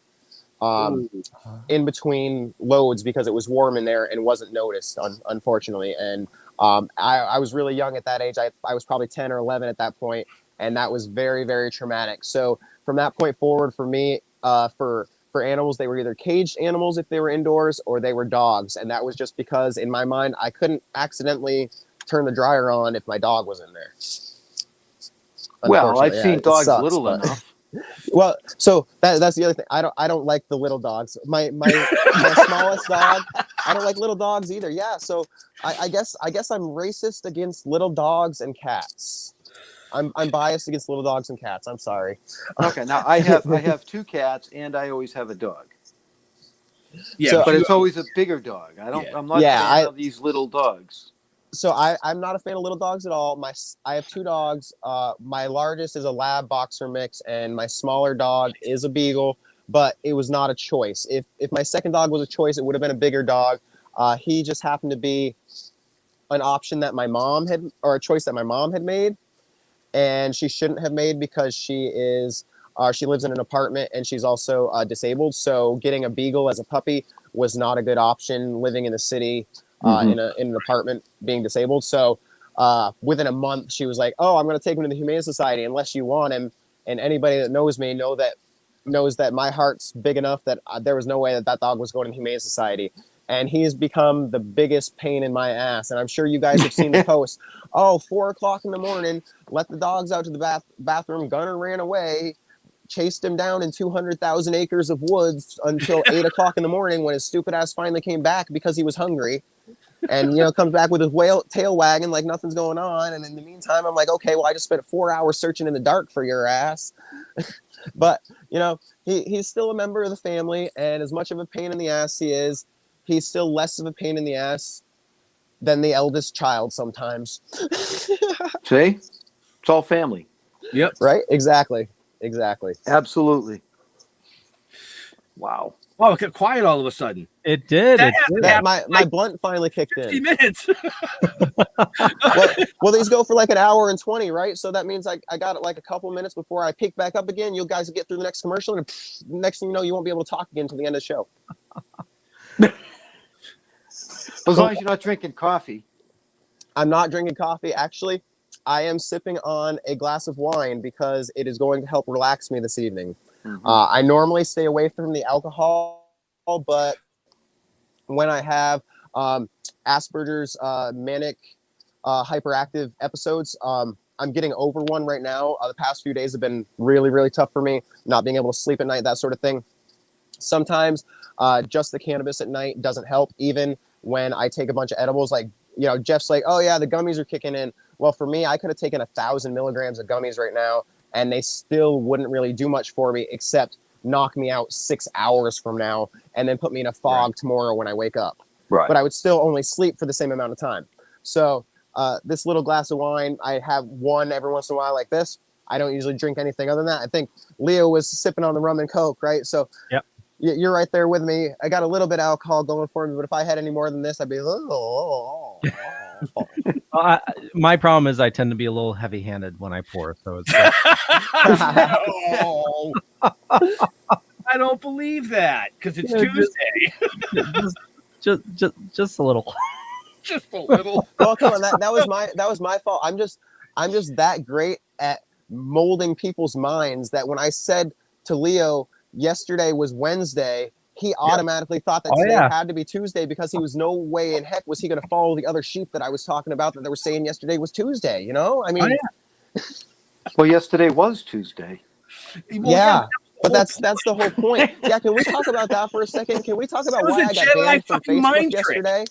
Speaker 7: in between loads because it was warm in there and wasn't noticed, unfortunately. And I was really young at that age. I was probably 10 or 11 at that point, and that was very, very traumatic. So from that point forward, for me, for animals, they were either caged animals if they were indoors, or they were dogs. And that was just because in my mind, I couldn't accidentally turn the dryer on if my dog was in there.
Speaker 6: Well, I've seen dogs little enough.
Speaker 7: Well, so that's the other thing. I don't like the little dogs. My smallest dog, I don't like little dogs either. Yeah, so I guess I'm racist against little dogs and cats. I'm biased against little dogs and cats. I'm sorry.
Speaker 6: Okay, now I have 2 cats, and I always have a dog.
Speaker 5: Yeah,
Speaker 7: So,
Speaker 6: but it's always a bigger dog. I'm not a fan of these little dogs.
Speaker 7: So I'm not a fan of little dogs at all. I have 2 dogs. My largest is a lab boxer mix, and my smaller dog is a beagle. But it was not a choice. If my second dog was a choice, it would have been a bigger dog. He just happened to be an option that my mom had, or a choice that my mom had made, and she shouldn't have made because she lives in an apartment and she's also disabled. So getting a beagle as a puppy was not a good option living in the city. In an apartment being disabled. So within a month, she was like, "Oh, I'm going to take him to the Humane Society unless you want him." And anybody that knows me knows that my heart's big enough that there was no way that dog was going to the Humane Society. And he's become the biggest pain in my ass. And I'm sure you guys have seen the post. Oh, 4 o'clock in the morning, let the dogs out to the bathroom. Gunner ran away, chased him down in 200,000 acres of woods until 8 o'clock in the morning when his stupid ass finally came back because he was hungry. And, comes back with his tail wagging like nothing's going on. And in the meantime, I'm like, okay, well, I just spent 4 hours searching in the dark for your ass. But, he's still a member of the family. And as much of a pain in the ass he is, he's still less of a pain in the ass than the eldest child sometimes.
Speaker 6: See? It's all family.
Speaker 5: Yep.
Speaker 7: Right? Exactly.
Speaker 6: Absolutely. Wow.
Speaker 5: Wow, it got quiet all of a sudden.
Speaker 4: It did.
Speaker 7: My blunt finally kicked in.
Speaker 5: 50 minutes.
Speaker 7: well, these go for like an hour and 20, right? So that means I got it like a couple minutes before I pick back up again. You guys get through the next commercial, and next thing you know, you won't be able to talk again until the end of the show.
Speaker 6: As long as you're not drinking coffee.
Speaker 7: I'm not drinking coffee. Actually, I am sipping on a glass of wine because it is going to help relax me this evening. I normally stay away from the alcohol, but when I have Asperger's manic hyperactive episodes, I'm getting over one right now. The past few days have been really, really tough for me, not being able to sleep at night, that sort of thing. Sometimes just the cannabis at night doesn't help, even when I take a bunch of edibles. Like, Jeff's like, oh yeah, the gummies are kicking in. Well, for me, I could have taken 1,000 milligrams of gummies right now, and they still wouldn't really do much for me except knock me out 6 hours from now and then put me in a fog tomorrow when I wake up.
Speaker 6: Right.
Speaker 7: But I would still only sleep for the same amount of time. So this little glass of wine, I have one every once in a while like this. I don't usually drink anything other than that. I think Leo was sipping on the rum and Coke, right? So
Speaker 4: yep.
Speaker 7: You're right there with me. I got a little bit of alcohol going for me, but if I had any more than this, I'd be
Speaker 4: my problem is I tend to be a little heavy-handed when I pour, so it's
Speaker 5: No. I don't believe that because it's Tuesday.
Speaker 4: just a little.
Speaker 5: Just a little.
Speaker 7: Well, come on, that was my fault. I'm just that great at molding people's minds that when I said to Leo yesterday was Wednesday, he automatically thought that today had to be Tuesday because he was no way in heck was he going to follow the other sheep that I was talking about that they were saying yesterday was Tuesday. I mean,
Speaker 6: well, yesterday was Tuesday.
Speaker 7: Yeah. But that's the whole point. Yeah, can we talk about that for a second? Can we talk about why I got banned from Facebook yesterday?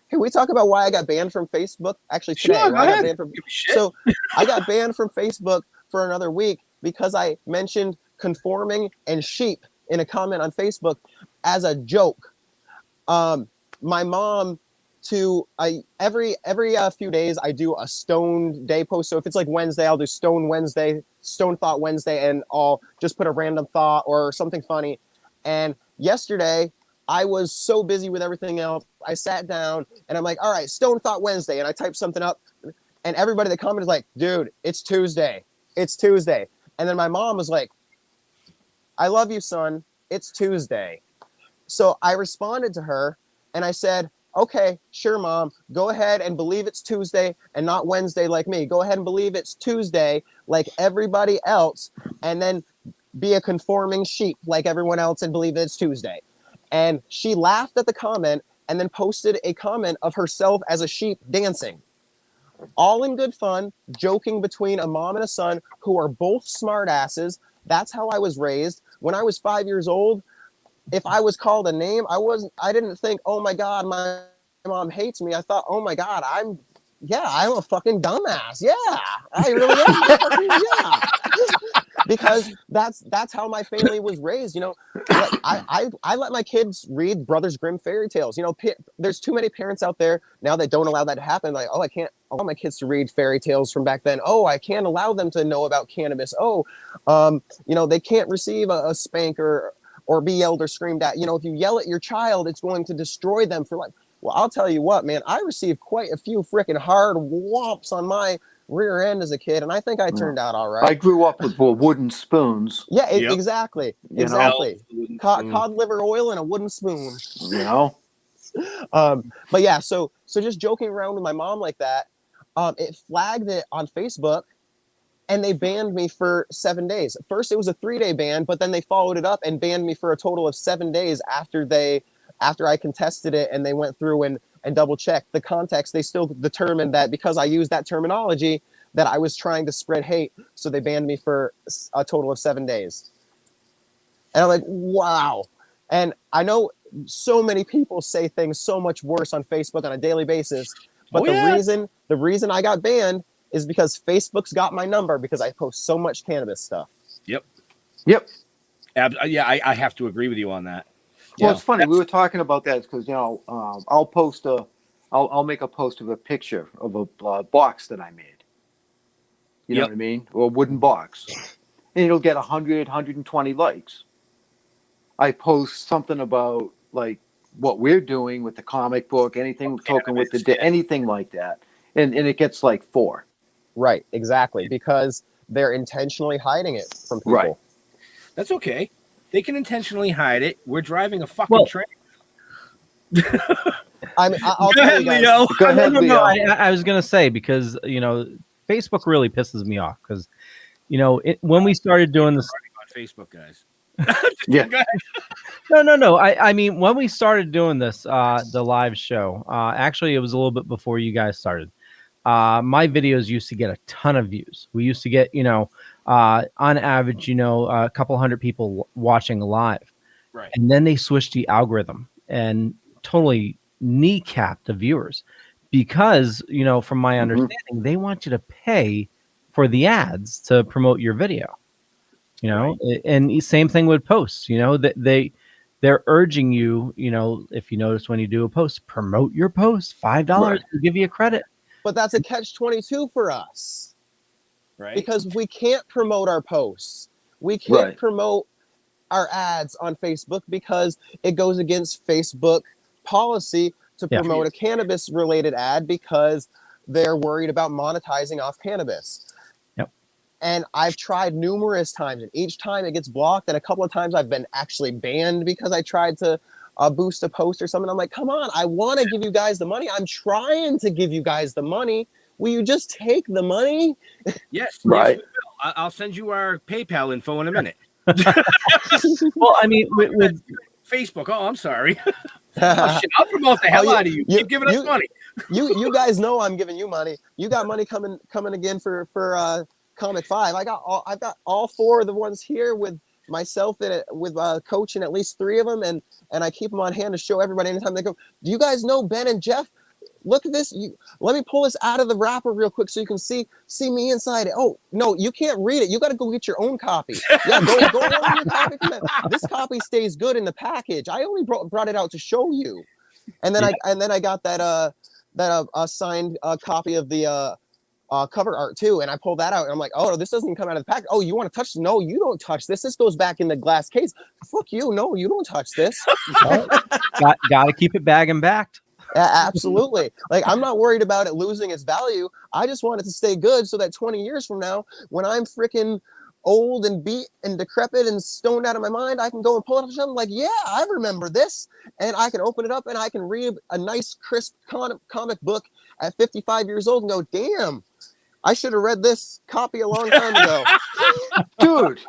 Speaker 7: Can we talk about why I got banned from Facebook? Actually, today.
Speaker 5: Sure,
Speaker 7: why I got
Speaker 5: ahead.
Speaker 7: banned from, so I got banned from Facebook for another week because I mentioned conforming and sheep in a comment on Facebook as a joke. My mom, every few days I do a stone day post. So if it's like Wednesday, I'll do Stone Wednesday, Stone Thought Wednesday, and I'll just put a random thought or something funny. And yesterday I was so busy with everything else. I sat down and I'm like, all right, Stone Thought Wednesday. And I typed something up and everybody that commented is like, dude, it's Tuesday. It's Tuesday. And then my mom was like, I love you, son. It's Tuesday. So I responded to her and I said, okay, sure, Mom. Go ahead and believe it's Tuesday and not Wednesday like me. Go ahead and believe it's Tuesday like everybody else, and then be a conforming sheep like everyone else and believe it's Tuesday. And she laughed at the comment and then posted a comment of herself as a sheep dancing. All in good fun, joking between a mom and a son who are both smart asses. That's how I was raised. When I was 5 years old, if I was called a name, I didn't think, oh my God, my mom hates me. I thought, oh my God, I'm a fucking dumbass. Yeah, I really am. Yeah. Because that's how my family was raised. You know, I let my kids read Brothers Grimm fairy tales. You know, there's too many parents out there now that don't allow that to happen. Like, oh, I want my kids to read fairy tales from back then. Oh, I can't allow them to know about cannabis. Oh, you know, they can't receive a spank or be yelled or screamed at. You know, if you yell at your child, it's going to destroy them for life. Well, I'll tell you what, man, I received quite a few freaking hard whomps on my rear end as a kid, and I think I turned out all right.
Speaker 6: I grew up with wooden spoons.
Speaker 7: Yeah, exactly. Exactly. Cod liver oil and a wooden spoon.
Speaker 6: You know?
Speaker 7: But yeah, so just joking around with my mom like that, it flagged it on Facebook, and they banned me for 7 days. First, it was a 3-day ban, but then they followed it up and banned me for a total of 7 days after I contested it, and they went through and double checked the context. They still determined that because I used that terminology that I was trying to spread hate. So they banned me for a total of 7 days. And I'm like, wow. And I know so many people say things so much worse on Facebook on a daily basis, but the reason I got banned is because Facebook's got my number because I post so much cannabis stuff.
Speaker 5: Yep.
Speaker 7: Yeah,
Speaker 5: I have to agree with you on that.
Speaker 6: Well, it's funny. We were talking about that because, you know, I'll make a post of a picture of a box that I made. You know what I mean? Or a wooden box. And it'll get 100, 120 likes. I post something about, like, what we're doing with the comic book, anything, Toking with anything like that. And it gets, like, 4.
Speaker 7: Right, exactly. Because they're intentionally hiding it from people.
Speaker 6: Right.
Speaker 5: That's okay. They can intentionally hide it. We're driving a fucking train.
Speaker 7: I'll tell you guys.
Speaker 6: Leo. Go ahead, Leo.
Speaker 4: No, I was going to say, because, you know, Facebook really pisses me off because, you know, when we started doing this
Speaker 5: on Facebook, guys.
Speaker 6: Yeah.
Speaker 4: No. I mean, when we started doing this, the live show, actually, it was a little bit before you guys started. My videos used to get a ton of views. We used to get, you know, on average, you know, a couple hundred people watching live.
Speaker 5: Right.
Speaker 4: And then they switched the algorithm and totally kneecapped the viewers because, you know, from my understanding, they want you to pay for the ads to promote your video, you know, and same thing with posts, you know, that they're urging you, you know, if you notice when you do a post, promote your post, $5 to give you a credit.
Speaker 7: But that's a catch-22 for us.
Speaker 5: Right.
Speaker 7: Because we can't promote our posts. We can't promote our ads on Facebook because it goes against Facebook policy to promote a cannabis-related ad because they're worried about monetizing off cannabis.
Speaker 4: Yep.
Speaker 7: And I've tried numerous times, and each time it gets blocked, and a couple of times I've been actually banned because I tried to boost a post or something. I'm like, come on, I want to give you guys the money. I'm trying to give you guys the money. Will you just take the money?
Speaker 5: Yes.
Speaker 6: Right.
Speaker 5: Yes, we will. I'll send you our PayPal info in a minute.
Speaker 4: Well, I mean, with
Speaker 5: Facebook. Oh, I'm sorry. Oh, shit, I'll promote the hell out of you. Keep giving us money.
Speaker 7: You guys know I'm giving you money. You got money coming again for Comic 5. I've got all 4 of the ones here with myself in it, with Coach and at least 3 of them, and I keep them on hand to show everybody anytime they go. Do you guys know Ben and Jeff? Look at this. Let me pull this out of the wrapper real quick so you can see me inside it. Oh no, you can't read it. You got to go get your own copy. Yeah, go order your copy. This copy stays good in the package. I only brought it out to show you. And then I got that signed copy of the cover art too, and I pulled that out, and I'm like, oh, this doesn't come out of the pack. Oh, you want to touch? No, you don't touch this. This goes back in the glass case. Fuck you. No, you don't touch this.
Speaker 4: Got to keep it bag and backed.
Speaker 7: Absolutely. Like, I'm not worried about it losing its value. I just want it to stay good so that 20 years from now, when I'm freaking old and beat and decrepit and stoned out of my mind, I can go and pull it up and I'm like, yeah, I remember this. And I can open it up and I can read a nice, crisp comic book at 55 years old and go, damn, I should have read this copy a long time ago.
Speaker 6: Dude,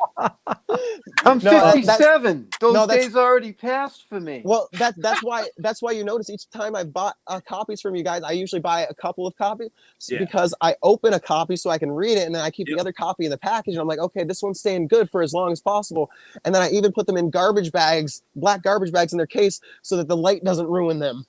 Speaker 6: I'm 57. Those days already passed for me.
Speaker 7: Well, that's why you notice each time I bought copies from you guys, I usually buy a couple of copies because I open a copy so I can read it, and then I keep the other copy in the package, and I'm like, okay, this one's staying good for as long as possible. And then I even put them in garbage bags, black garbage bags in their case so that the light doesn't ruin them.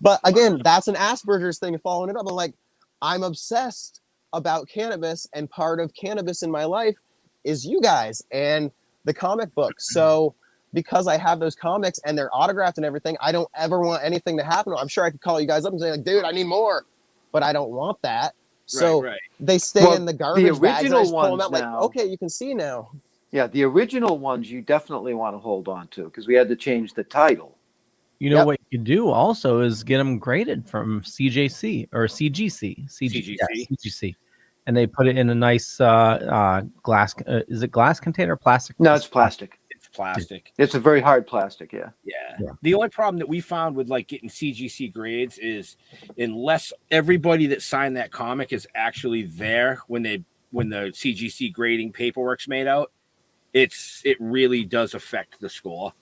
Speaker 7: But again, that's an Asperger's thing of following it up. I'm like, I'm obsessed about cannabis, and part of cannabis in my life is you guys and the comic books. So because I have those comics and they're autographed and everything, I don't ever want anything to happen. I'm sure I could call you guys up and say, like, dude, I need more, but I don't want that. So they stay in the garbage bags. And I just pull them out like, okay, you can see now.
Speaker 6: Yeah, the original ones you definitely want to hold on to because we had to change the title.
Speaker 4: You know what you can do also is get them graded from CJC or CGC. CGC. And they put it in a nice glass. Is it glass container or plastic?
Speaker 6: No, it's plastic.
Speaker 5: It's plastic.
Speaker 6: It's a very hard plastic, yeah.
Speaker 5: The only problem that we found with like getting CGC grades is unless everybody that signed that comic is actually there when the CGC grading paperwork's made out, it really does affect the score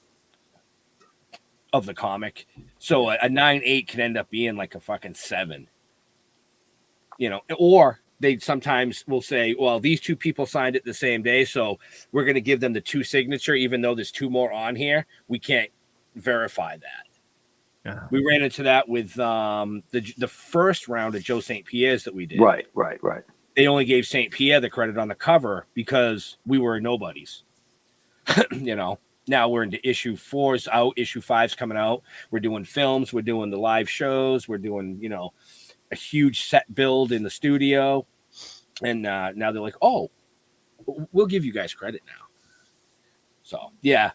Speaker 5: of the comic. So a 9.8 can end up being like a fucking 7. You know, or they sometimes will say, well, these 2 people signed it the same day, so we're going to give them the 2 signature, even though there's 2 more on here. We can't verify that. Yeah. We ran into that with the first round of Joe St. Pierre's that we did.
Speaker 6: Right.
Speaker 5: They only gave St. Pierre the credit on the cover because we were nobodies. You know, now we're into issue 4's out, issue 5's coming out. We're doing films, we're doing the live shows, we're doing, you know, a huge set build in the studio. And now they're like, oh, we'll give you guys credit now. So, yeah.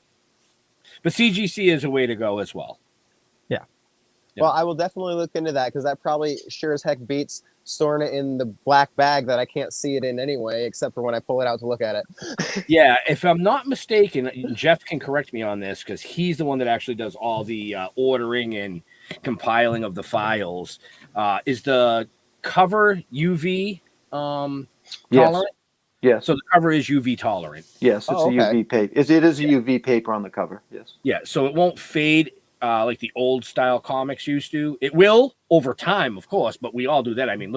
Speaker 5: But CGC is a way to go as well.
Speaker 4: Yeah.
Speaker 7: Well, I will definitely look into that because that probably sure as heck beats storing it in the black bag that I can't see it in anyway, except for when I pull it out to look at it.
Speaker 5: Yeah. If I'm not mistaken, Jeff can correct me on this because he's the one that actually does all the ordering and compiling of the files. Is the cover UV tolerant?
Speaker 6: Yes.
Speaker 5: So the cover is UV tolerant.
Speaker 6: Yes, it's a UV paper. It is a UV paper on the cover. Yes.
Speaker 5: Yeah, so it won't fade like the old style comics used to. It will over time, of course, but we all do that. I mean,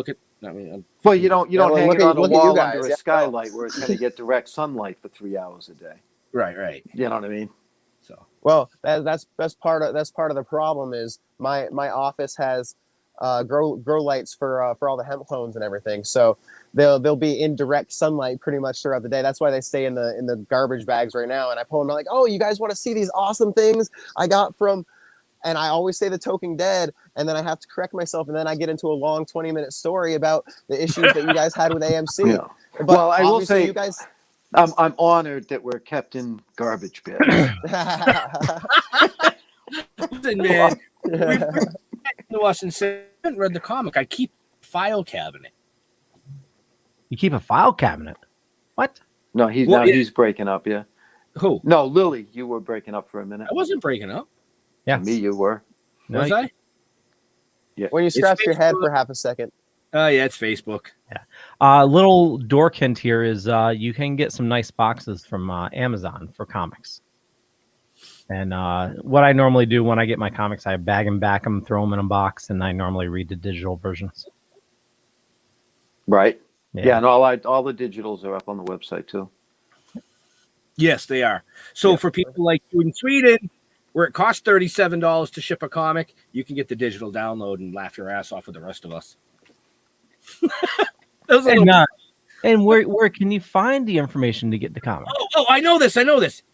Speaker 6: well, you don't hang it on a wall under a skylight where it's going to get direct sunlight for 3 hours a day.
Speaker 5: Right.
Speaker 6: You know what I mean?
Speaker 5: So
Speaker 7: well, that's part of the problem is my office has grow lights for all the hemp clones and everything. So they'll be in direct sunlight pretty much throughout the day. That's why they stay in the garbage bags right now. And I pull them out like, oh, you guys want to see these awesome things I got from, and I always say the Toking Dead, and then I have to correct myself, and then I get into a long 20-minute story about the issues that you guys had with AMC.
Speaker 6: Yeah. But well, I will say, you guys, I'm honored that we're kept in garbage bags.
Speaker 5: Listen, man, to us and said, I haven't read the comic. I keep a file cabinet.
Speaker 4: You keep a file cabinet? What?
Speaker 6: No, he's breaking up. Yeah.
Speaker 5: Who?
Speaker 6: No, Lily, you were breaking up for a minute.
Speaker 5: I wasn't breaking up.
Speaker 4: Yeah,
Speaker 6: me, you were.
Speaker 5: Was I?
Speaker 6: Yeah.
Speaker 7: When you scratched your head for half a second.
Speaker 5: Oh, yeah, it's Facebook.
Speaker 4: Yeah. Little dork hint here is you can get some nice boxes from Amazon for comics. And what I normally do when I get my comics, I bag and back them, throw them in a box, and I normally read the digital versions.
Speaker 6: Right. Yeah, and all the digitals are up on the website too.
Speaker 5: Yes, they are. So for people like you in Sweden, where it costs $37 to ship a comic, you can get the digital download and laugh your ass off with the rest of us.
Speaker 4: And where can you find the information to get the comic?
Speaker 5: Oh, I know this.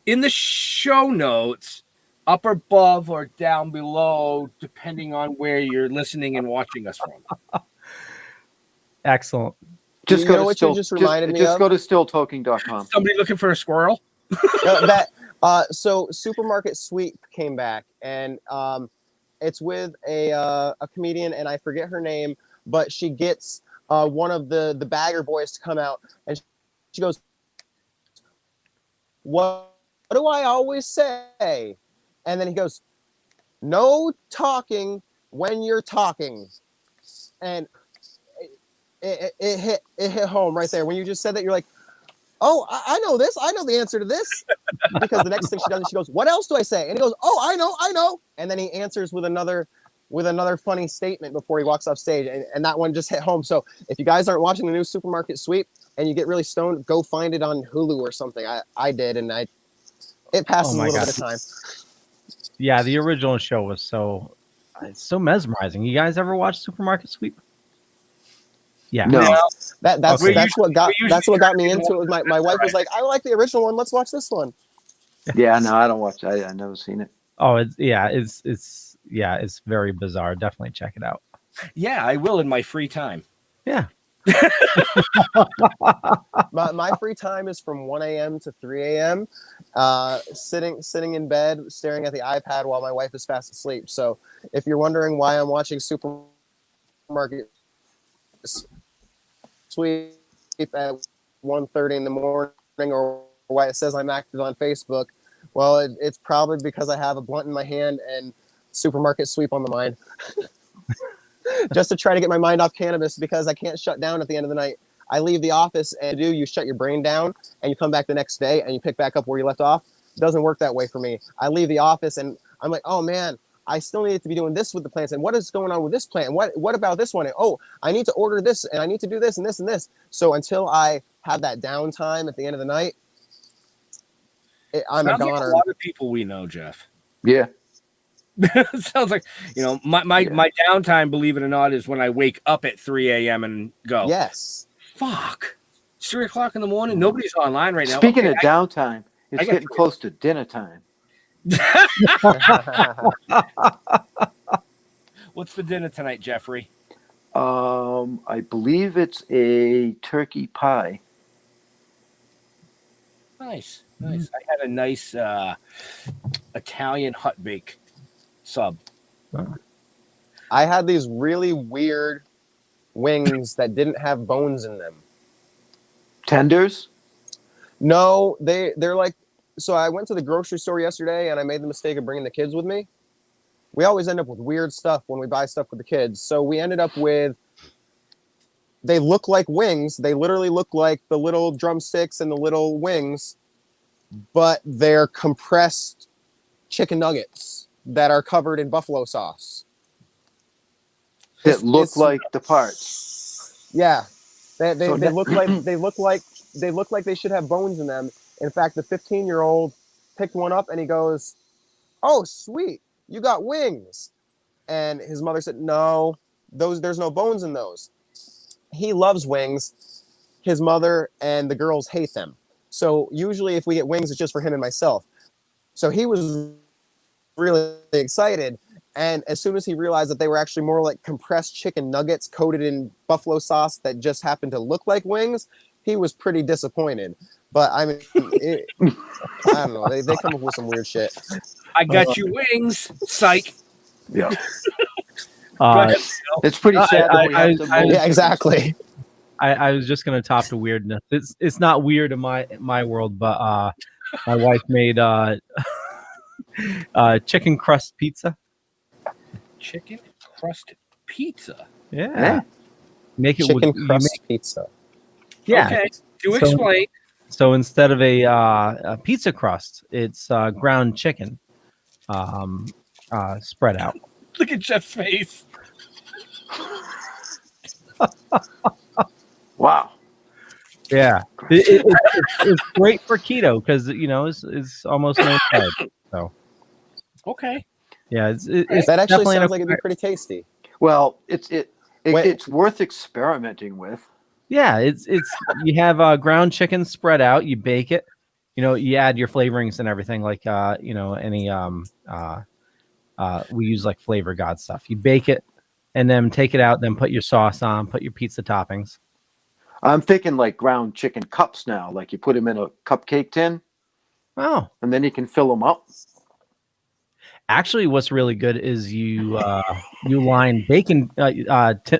Speaker 5: In the show notes, up above or down below, depending on where you're listening and watching us from.
Speaker 4: Excellent.
Speaker 6: Just
Speaker 7: go to just go
Speaker 6: to stilltoking.com.
Speaker 5: Somebody looking for a squirrel?
Speaker 7: So Supermarket Sweep came back, and it's with a comedian, and I forget her name, but she gets one of the bagger boys to come out, and she goes, what do I always say? And then he goes, no talking when you're talking. And it hit home right there. When you just said that, you're like, oh, I know this. I know the answer to this. Because the next thing she does is she goes, what else do I say? And he goes, oh, I know. And then he answers with another funny statement before he walks off stage. And that one just hit home. So if you guys aren't watching the new Supermarket Sweep and you get really stoned, go find it on Hulu or something. I did, and it passes a little bit of time.
Speaker 4: Yeah, the original show was so mesmerizing. You guys ever watch Supermarket Sweep? Yeah.
Speaker 6: No.
Speaker 7: That's what got me into it. My wife was like, I like the original one. Let's watch this one.
Speaker 6: Yeah, no, I don't watch. I never seen it.
Speaker 4: Oh, it's very bizarre. Definitely check it out.
Speaker 5: Yeah, I will in my free time.
Speaker 4: Yeah.
Speaker 7: my free time is from 1 a.m. to 3 a.m. Sitting in bed, staring at the iPad while my wife is fast asleep. So if you're wondering why I'm watching Supermarket Sweep at 1:30 in the morning, or why it says I'm active on Facebook, well, it's probably because I have a blunt in my hand and Supermarket Sweep on the mind. Just to try to get my mind off cannabis, because I can't shut down at the end of the night. I leave the office and you shut your brain down and you come back the next day and you pick back up where you left off. It doesn't work that way for me. I leave the office and I'm like, oh man, I still need to be doing this with the plants. And what is going on with this plant? What about this one? And, oh, I need to order this and I need to do this and this and this. So until I have that downtime at the end of the night, I'm a goner.
Speaker 5: Like a lot of people we know, Jeff.
Speaker 6: Yeah.
Speaker 5: Sounds like, my downtime, believe it or not, is when I wake up at 3 a.m. and go,
Speaker 7: yes,
Speaker 5: fuck, it's 3 o'clock in the morning. Nobody's online right now.
Speaker 6: Speaking of downtime, it's getting close to dinner time.
Speaker 5: What's for dinner tonight, Jeffrey?
Speaker 6: I believe it's a turkey pie.
Speaker 5: Nice. I had a nice Italian hot bake sub.
Speaker 7: I had these really weird wings that didn't have bones in them.
Speaker 6: Tenders?
Speaker 7: No, they're like, so I went to the grocery store yesterday and I made the mistake of bringing the kids with me. We always end up with weird stuff when we buy stuff with the kids. So we ended up with, they look like wings. They literally look like the little drumsticks and the little wings, but they're compressed chicken nuggets that are covered in buffalo sauce.
Speaker 6: That look like the parts.
Speaker 7: Yeah. They look like they should have bones in them. In fact, the 15-year-old picked one up and he goes, "Oh, sweet, you got wings." And his mother said, "No, there's no bones in those." He loves wings. His mother and the girls hate them. So usually if we get wings, it's just for him and myself. So he was really excited. And as soon as he realized that they were actually more like compressed chicken nuggets coated in buffalo sauce that just happened to look like wings, he was pretty disappointed. But I mean, I don't know. They come up with some weird shit.
Speaker 5: I got you wings, psych.
Speaker 6: Yeah. It's pretty sad.
Speaker 7: Yeah, exactly.
Speaker 4: I was just gonna top the weirdness. It's not weird in my world, but my wife made chicken crust pizza.
Speaker 5: Chicken crust pizza.
Speaker 4: Yeah. Make it
Speaker 7: chicken crust pizza.
Speaker 4: Yeah.
Speaker 5: Okay. Explain.
Speaker 4: So instead of a pizza crust, it's ground chicken spread out.
Speaker 5: Look at Jeff's face.
Speaker 6: Wow.
Speaker 4: Yeah, it's great for keto because it's almost no carb. So
Speaker 5: Okay.
Speaker 4: yeah, it's
Speaker 7: That actually
Speaker 4: definitely
Speaker 7: sounds like it'd be pretty tasty.
Speaker 6: Well,
Speaker 7: Wait.
Speaker 6: it's worth experimenting with.
Speaker 4: Yeah, it's you have ground chicken spread out, you bake it, you add your flavorings and everything like any we use like Flavor God stuff. You bake it and then take it out, then put your sauce on, put your pizza toppings.
Speaker 6: I'm thinking like ground chicken cups now, like you put them in a cupcake tin.
Speaker 4: Oh,
Speaker 6: and then you can fill them up.
Speaker 4: Actually, what's really good is you line bacon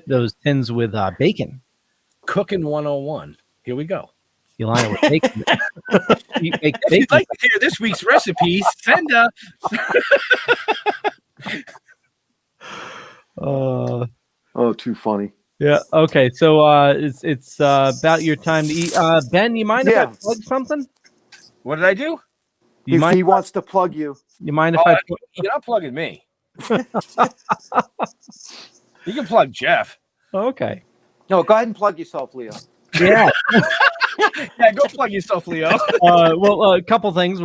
Speaker 4: those tins with bacon.
Speaker 5: Cooking 101. Here we go.
Speaker 4: You line it with bacon. You make
Speaker 5: If
Speaker 4: bacon.
Speaker 5: you'd like to hear this week's recipes, send a.
Speaker 6: Oh, too funny.
Speaker 4: Yeah. Okay. So it's about your time to eat. Ben, you mind if I plug something?
Speaker 5: What did I do?
Speaker 6: He wants to plug you.
Speaker 4: You mind if I?
Speaker 5: You're not plugging me. You can plug Jeff.
Speaker 4: Okay.
Speaker 6: No, go ahead and plug yourself, Leo.
Speaker 4: Yeah.
Speaker 5: Yeah, go plug yourself, Leo.
Speaker 4: Well, a couple things.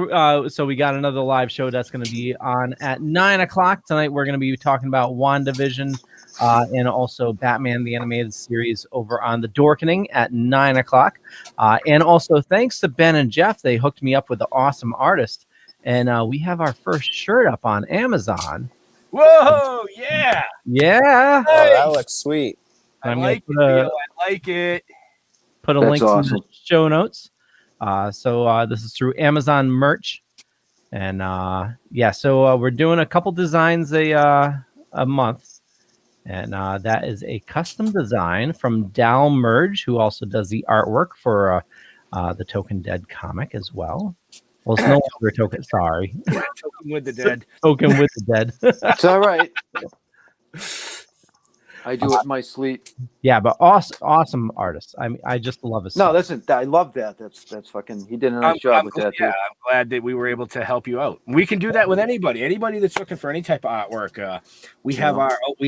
Speaker 4: So we got another live show that's going to be on at 9:00 tonight. We're going to be talking about WandaVision and also Batman the Animated Series over on the Dorkening at 9:00. And also thanks to Ben and Jeff, they hooked me up with an awesome artist, and we have our first shirt up on Amazon.
Speaker 5: Whoa! Yeah.
Speaker 4: Yeah.
Speaker 7: Oh, that looks sweet.
Speaker 5: I like it, Leo. I like it.
Speaker 4: Put a
Speaker 6: That's
Speaker 4: link
Speaker 6: awesome.
Speaker 4: in the show notes. So this is through Amazon merch. And so we're doing a couple designs a month. And that is a custom design from Dal Merge, who also does the artwork for the Token Dead comic as well. Well, it's no longer a Token, sorry.
Speaker 5: Token with the dead.
Speaker 4: Token with the dead.
Speaker 6: It's all right. I do it in my sleep.
Speaker 4: Yeah, but awesome artist. I mean, I just love his
Speaker 6: No,
Speaker 4: stuff.
Speaker 6: I love that. That's fucking. He did a nice job with that.
Speaker 5: Yeah,
Speaker 6: Too.
Speaker 5: I'm glad that we were able to help you out. We can do that with anybody that's looking for any type of artwork. We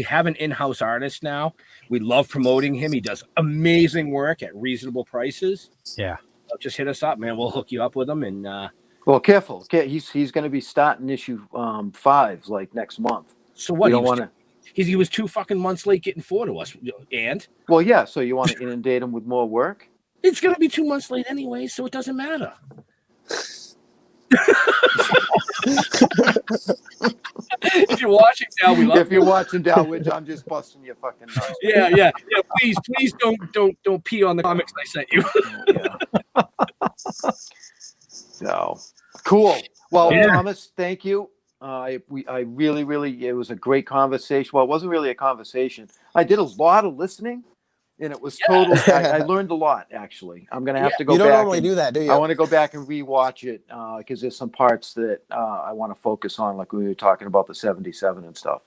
Speaker 5: have an in-house artist now. We love promoting him. He does amazing work at reasonable prices.
Speaker 4: Yeah.
Speaker 5: So just hit us up, man. We'll hook you up with him. And
Speaker 6: Well, careful. He's going to be starting issue 5 like next month.
Speaker 5: so what?
Speaker 6: You don't want to.
Speaker 5: He was 2 fucking months late getting 4 to us. And
Speaker 6: Well, yeah. So you want to inundate him with more work?
Speaker 5: it's going to be 2 months late anyway, so it doesn't matter. If you're watching now, we love
Speaker 6: If you're watching Dalwich, I'm just busting your fucking nuts.
Speaker 5: Yeah. Please don't pee on the comics I sent you.
Speaker 6: Yeah. So cool. Well, Thomas, thank you. I really, it was a great conversation. Well, it wasn't really a conversation. I did a lot of listening, and it was total. I learned a lot, actually. I'm going to have to go back.
Speaker 7: You don't normally do that, do you?
Speaker 6: I want to go back and rewatch it because there's some parts that I want to focus on, like we were talking about the 77 and stuff.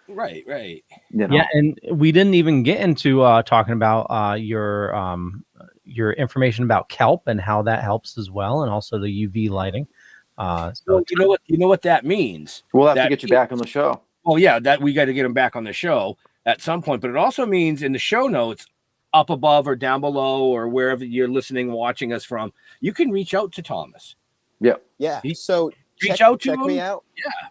Speaker 5: Right.
Speaker 6: You know?
Speaker 4: Yeah, and we didn't even get into talking about your information about kelp and how that helps as well, and also the UV lighting.
Speaker 5: So you know what that means.
Speaker 6: We'll have to get you back on the show.
Speaker 5: Well, yeah, that we got to get him back on the show at some point. But it also means in the show notes, up above or down below or wherever you're listening, watching us from, you can reach out to Thomas.
Speaker 6: Yeah.
Speaker 7: Yeah. So
Speaker 5: Check
Speaker 7: me out.
Speaker 5: Yeah.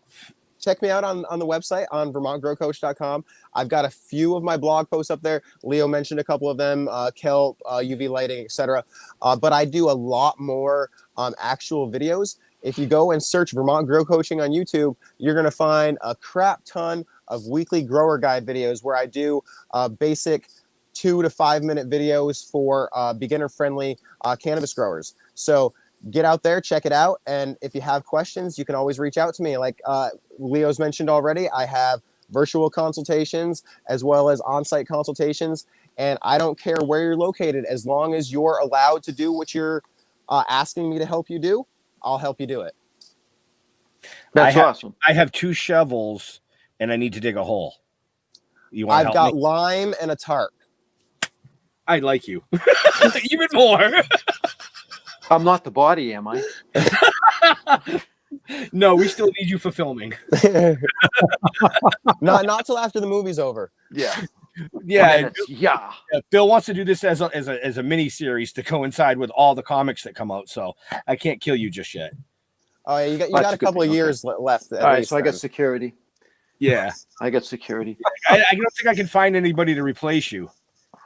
Speaker 7: Check me out on the website on vermontgrowcoach.com. I've got a few of my blog posts up there. Leo mentioned a couple of them, kelp, UV lighting, etc. But I do a lot more actual videos. If you go and search Vermont Grow Coaching on YouTube, you're going to find a crap ton of weekly grower guide videos where I do basic 2 to 5 minute videos for beginner-friendly cannabis growers. So get out there, check it out. And if you have questions, you can always reach out to me. Like Leo's mentioned already, I have virtual consultations as well as on-site consultations. And I don't care where you're located. As long as you're allowed to do what you're asking me to help you do, I'll help you do it.
Speaker 6: That's awesome.
Speaker 5: I have 2 shovels and I need to dig a hole. You want to
Speaker 7: I've
Speaker 5: help
Speaker 7: got
Speaker 5: me?
Speaker 7: lime and a tarp.
Speaker 5: I like you even more.
Speaker 6: I'm not the body, am I?
Speaker 5: No, we still need you for filming.
Speaker 7: Not till after the movie's over.
Speaker 6: Yeah.
Speaker 5: Yeah,
Speaker 6: yeah.
Speaker 5: Bill wants to do this as a mini series to coincide with all the comics that come out. So I can't kill you just yet.
Speaker 7: Oh, yeah, you got a couple of years left.
Speaker 6: All right, so I got security.
Speaker 5: Yeah,
Speaker 6: I got security.
Speaker 5: I don't think I can find anybody to replace you.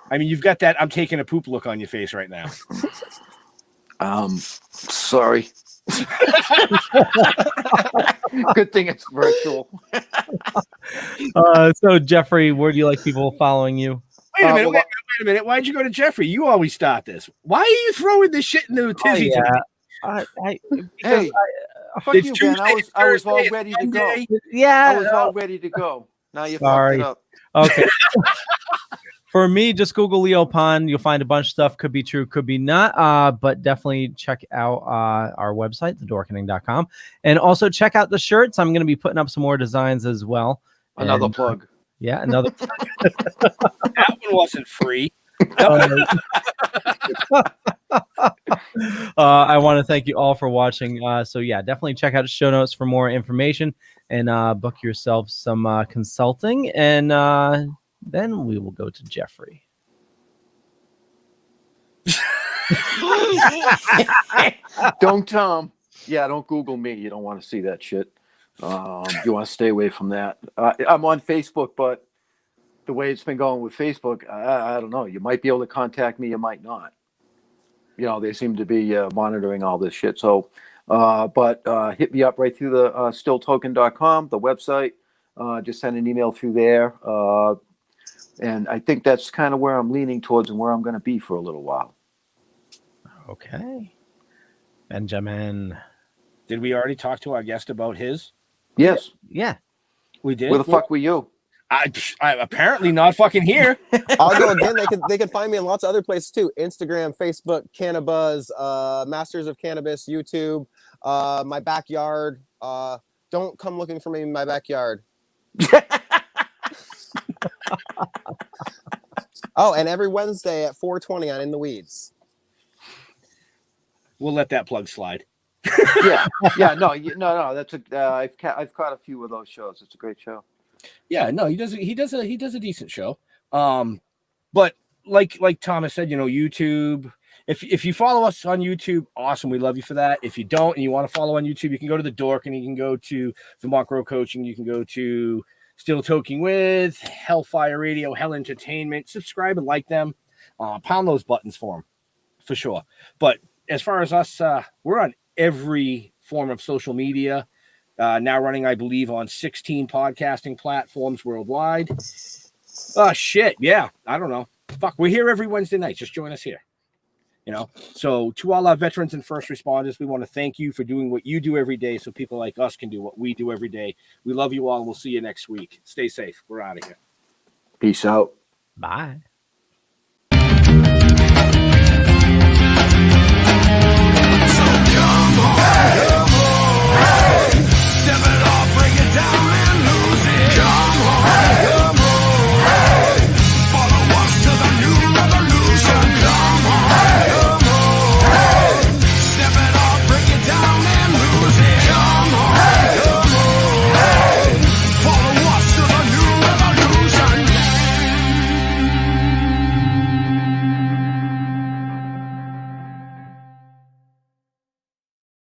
Speaker 5: I mean, you've got that I'm taking a poop look on your face right now.
Speaker 6: Sorry. Good thing it's virtual.
Speaker 4: So Jeffrey, where do you like people following you?
Speaker 5: Wait a minute. Why'd you go to Jeffrey? You always start this. Why are you throwing this shit in the tizzy?
Speaker 6: Fuck you, Ben. I was all ready to go.
Speaker 4: Yeah,
Speaker 6: I was all ready to go. Now you
Speaker 4: Sorry.
Speaker 6: fucked it up.
Speaker 4: Okay. For me, just Google Leo Pond. You'll find a bunch of stuff. Could be true, could be not. But definitely check out our website, thedorkening.com. And also check out the shirts. I'm going to be putting up some more designs as well.
Speaker 6: Another plug.
Speaker 4: Yeah, another.
Speaker 5: That one wasn't free.
Speaker 4: I want to thank you all for watching. So yeah, definitely check out the show notes for more information and book yourself some consulting. And then we will go to Jeffrey.
Speaker 6: Don't Google me. You don't want to see that shit. You want to stay away from that. I'm on Facebook, but the way it's been going with Facebook, I don't know. You might be able to contact me. You might not. You know, they seem to be monitoring all this shit. So, but hit me up right through the stilltoken.com, the website. Just send an email through there. And I think that's kind of where I'm leaning towards and where I'm going to be for a little while.
Speaker 4: Okay. Benjamin.
Speaker 5: Did we already talk to our guest about his?
Speaker 6: Yes.
Speaker 4: Yeah.
Speaker 5: We did.
Speaker 6: Where the fuck were you?
Speaker 5: I apparently not fucking here.
Speaker 7: I'll go again. They can find me in lots of other places too. Instagram, Facebook, Cannabis, Masters of Cannabis, YouTube, my backyard. Don't come looking for me in my backyard. Oh, and every Wednesday at 4:20 on In the Weeds.
Speaker 5: We'll let that plug slide.
Speaker 6: Yeah. No. That's I've caught a few of those shows. It's a great show.
Speaker 5: Yeah, no, he does a decent show. But like Thomas said, you know, YouTube. If you follow us on YouTube, awesome. We love you for that. If you don't and you want to follow on YouTube, you can go to the Dork and you can go to Vermont Grow Coaching. You can go to Still Toking with Hellfire Radio, Hell Entertainment. Subscribe and like them. Pound those buttons for them, for sure. But as far as us, we're on every form of social media. Now running, I believe, on 16 podcasting platforms worldwide. Oh, shit. Yeah. I don't know. Fuck. We're here every Wednesday night. Just join us here. You know, so to all our veterans and first responders, we want to thank you for doing what you do every day so people like us can do what we do every day. We love you all, and we'll see you next week. Stay safe. We're out of here.
Speaker 6: Peace out.
Speaker 4: Bye.
Speaker 2: Come on.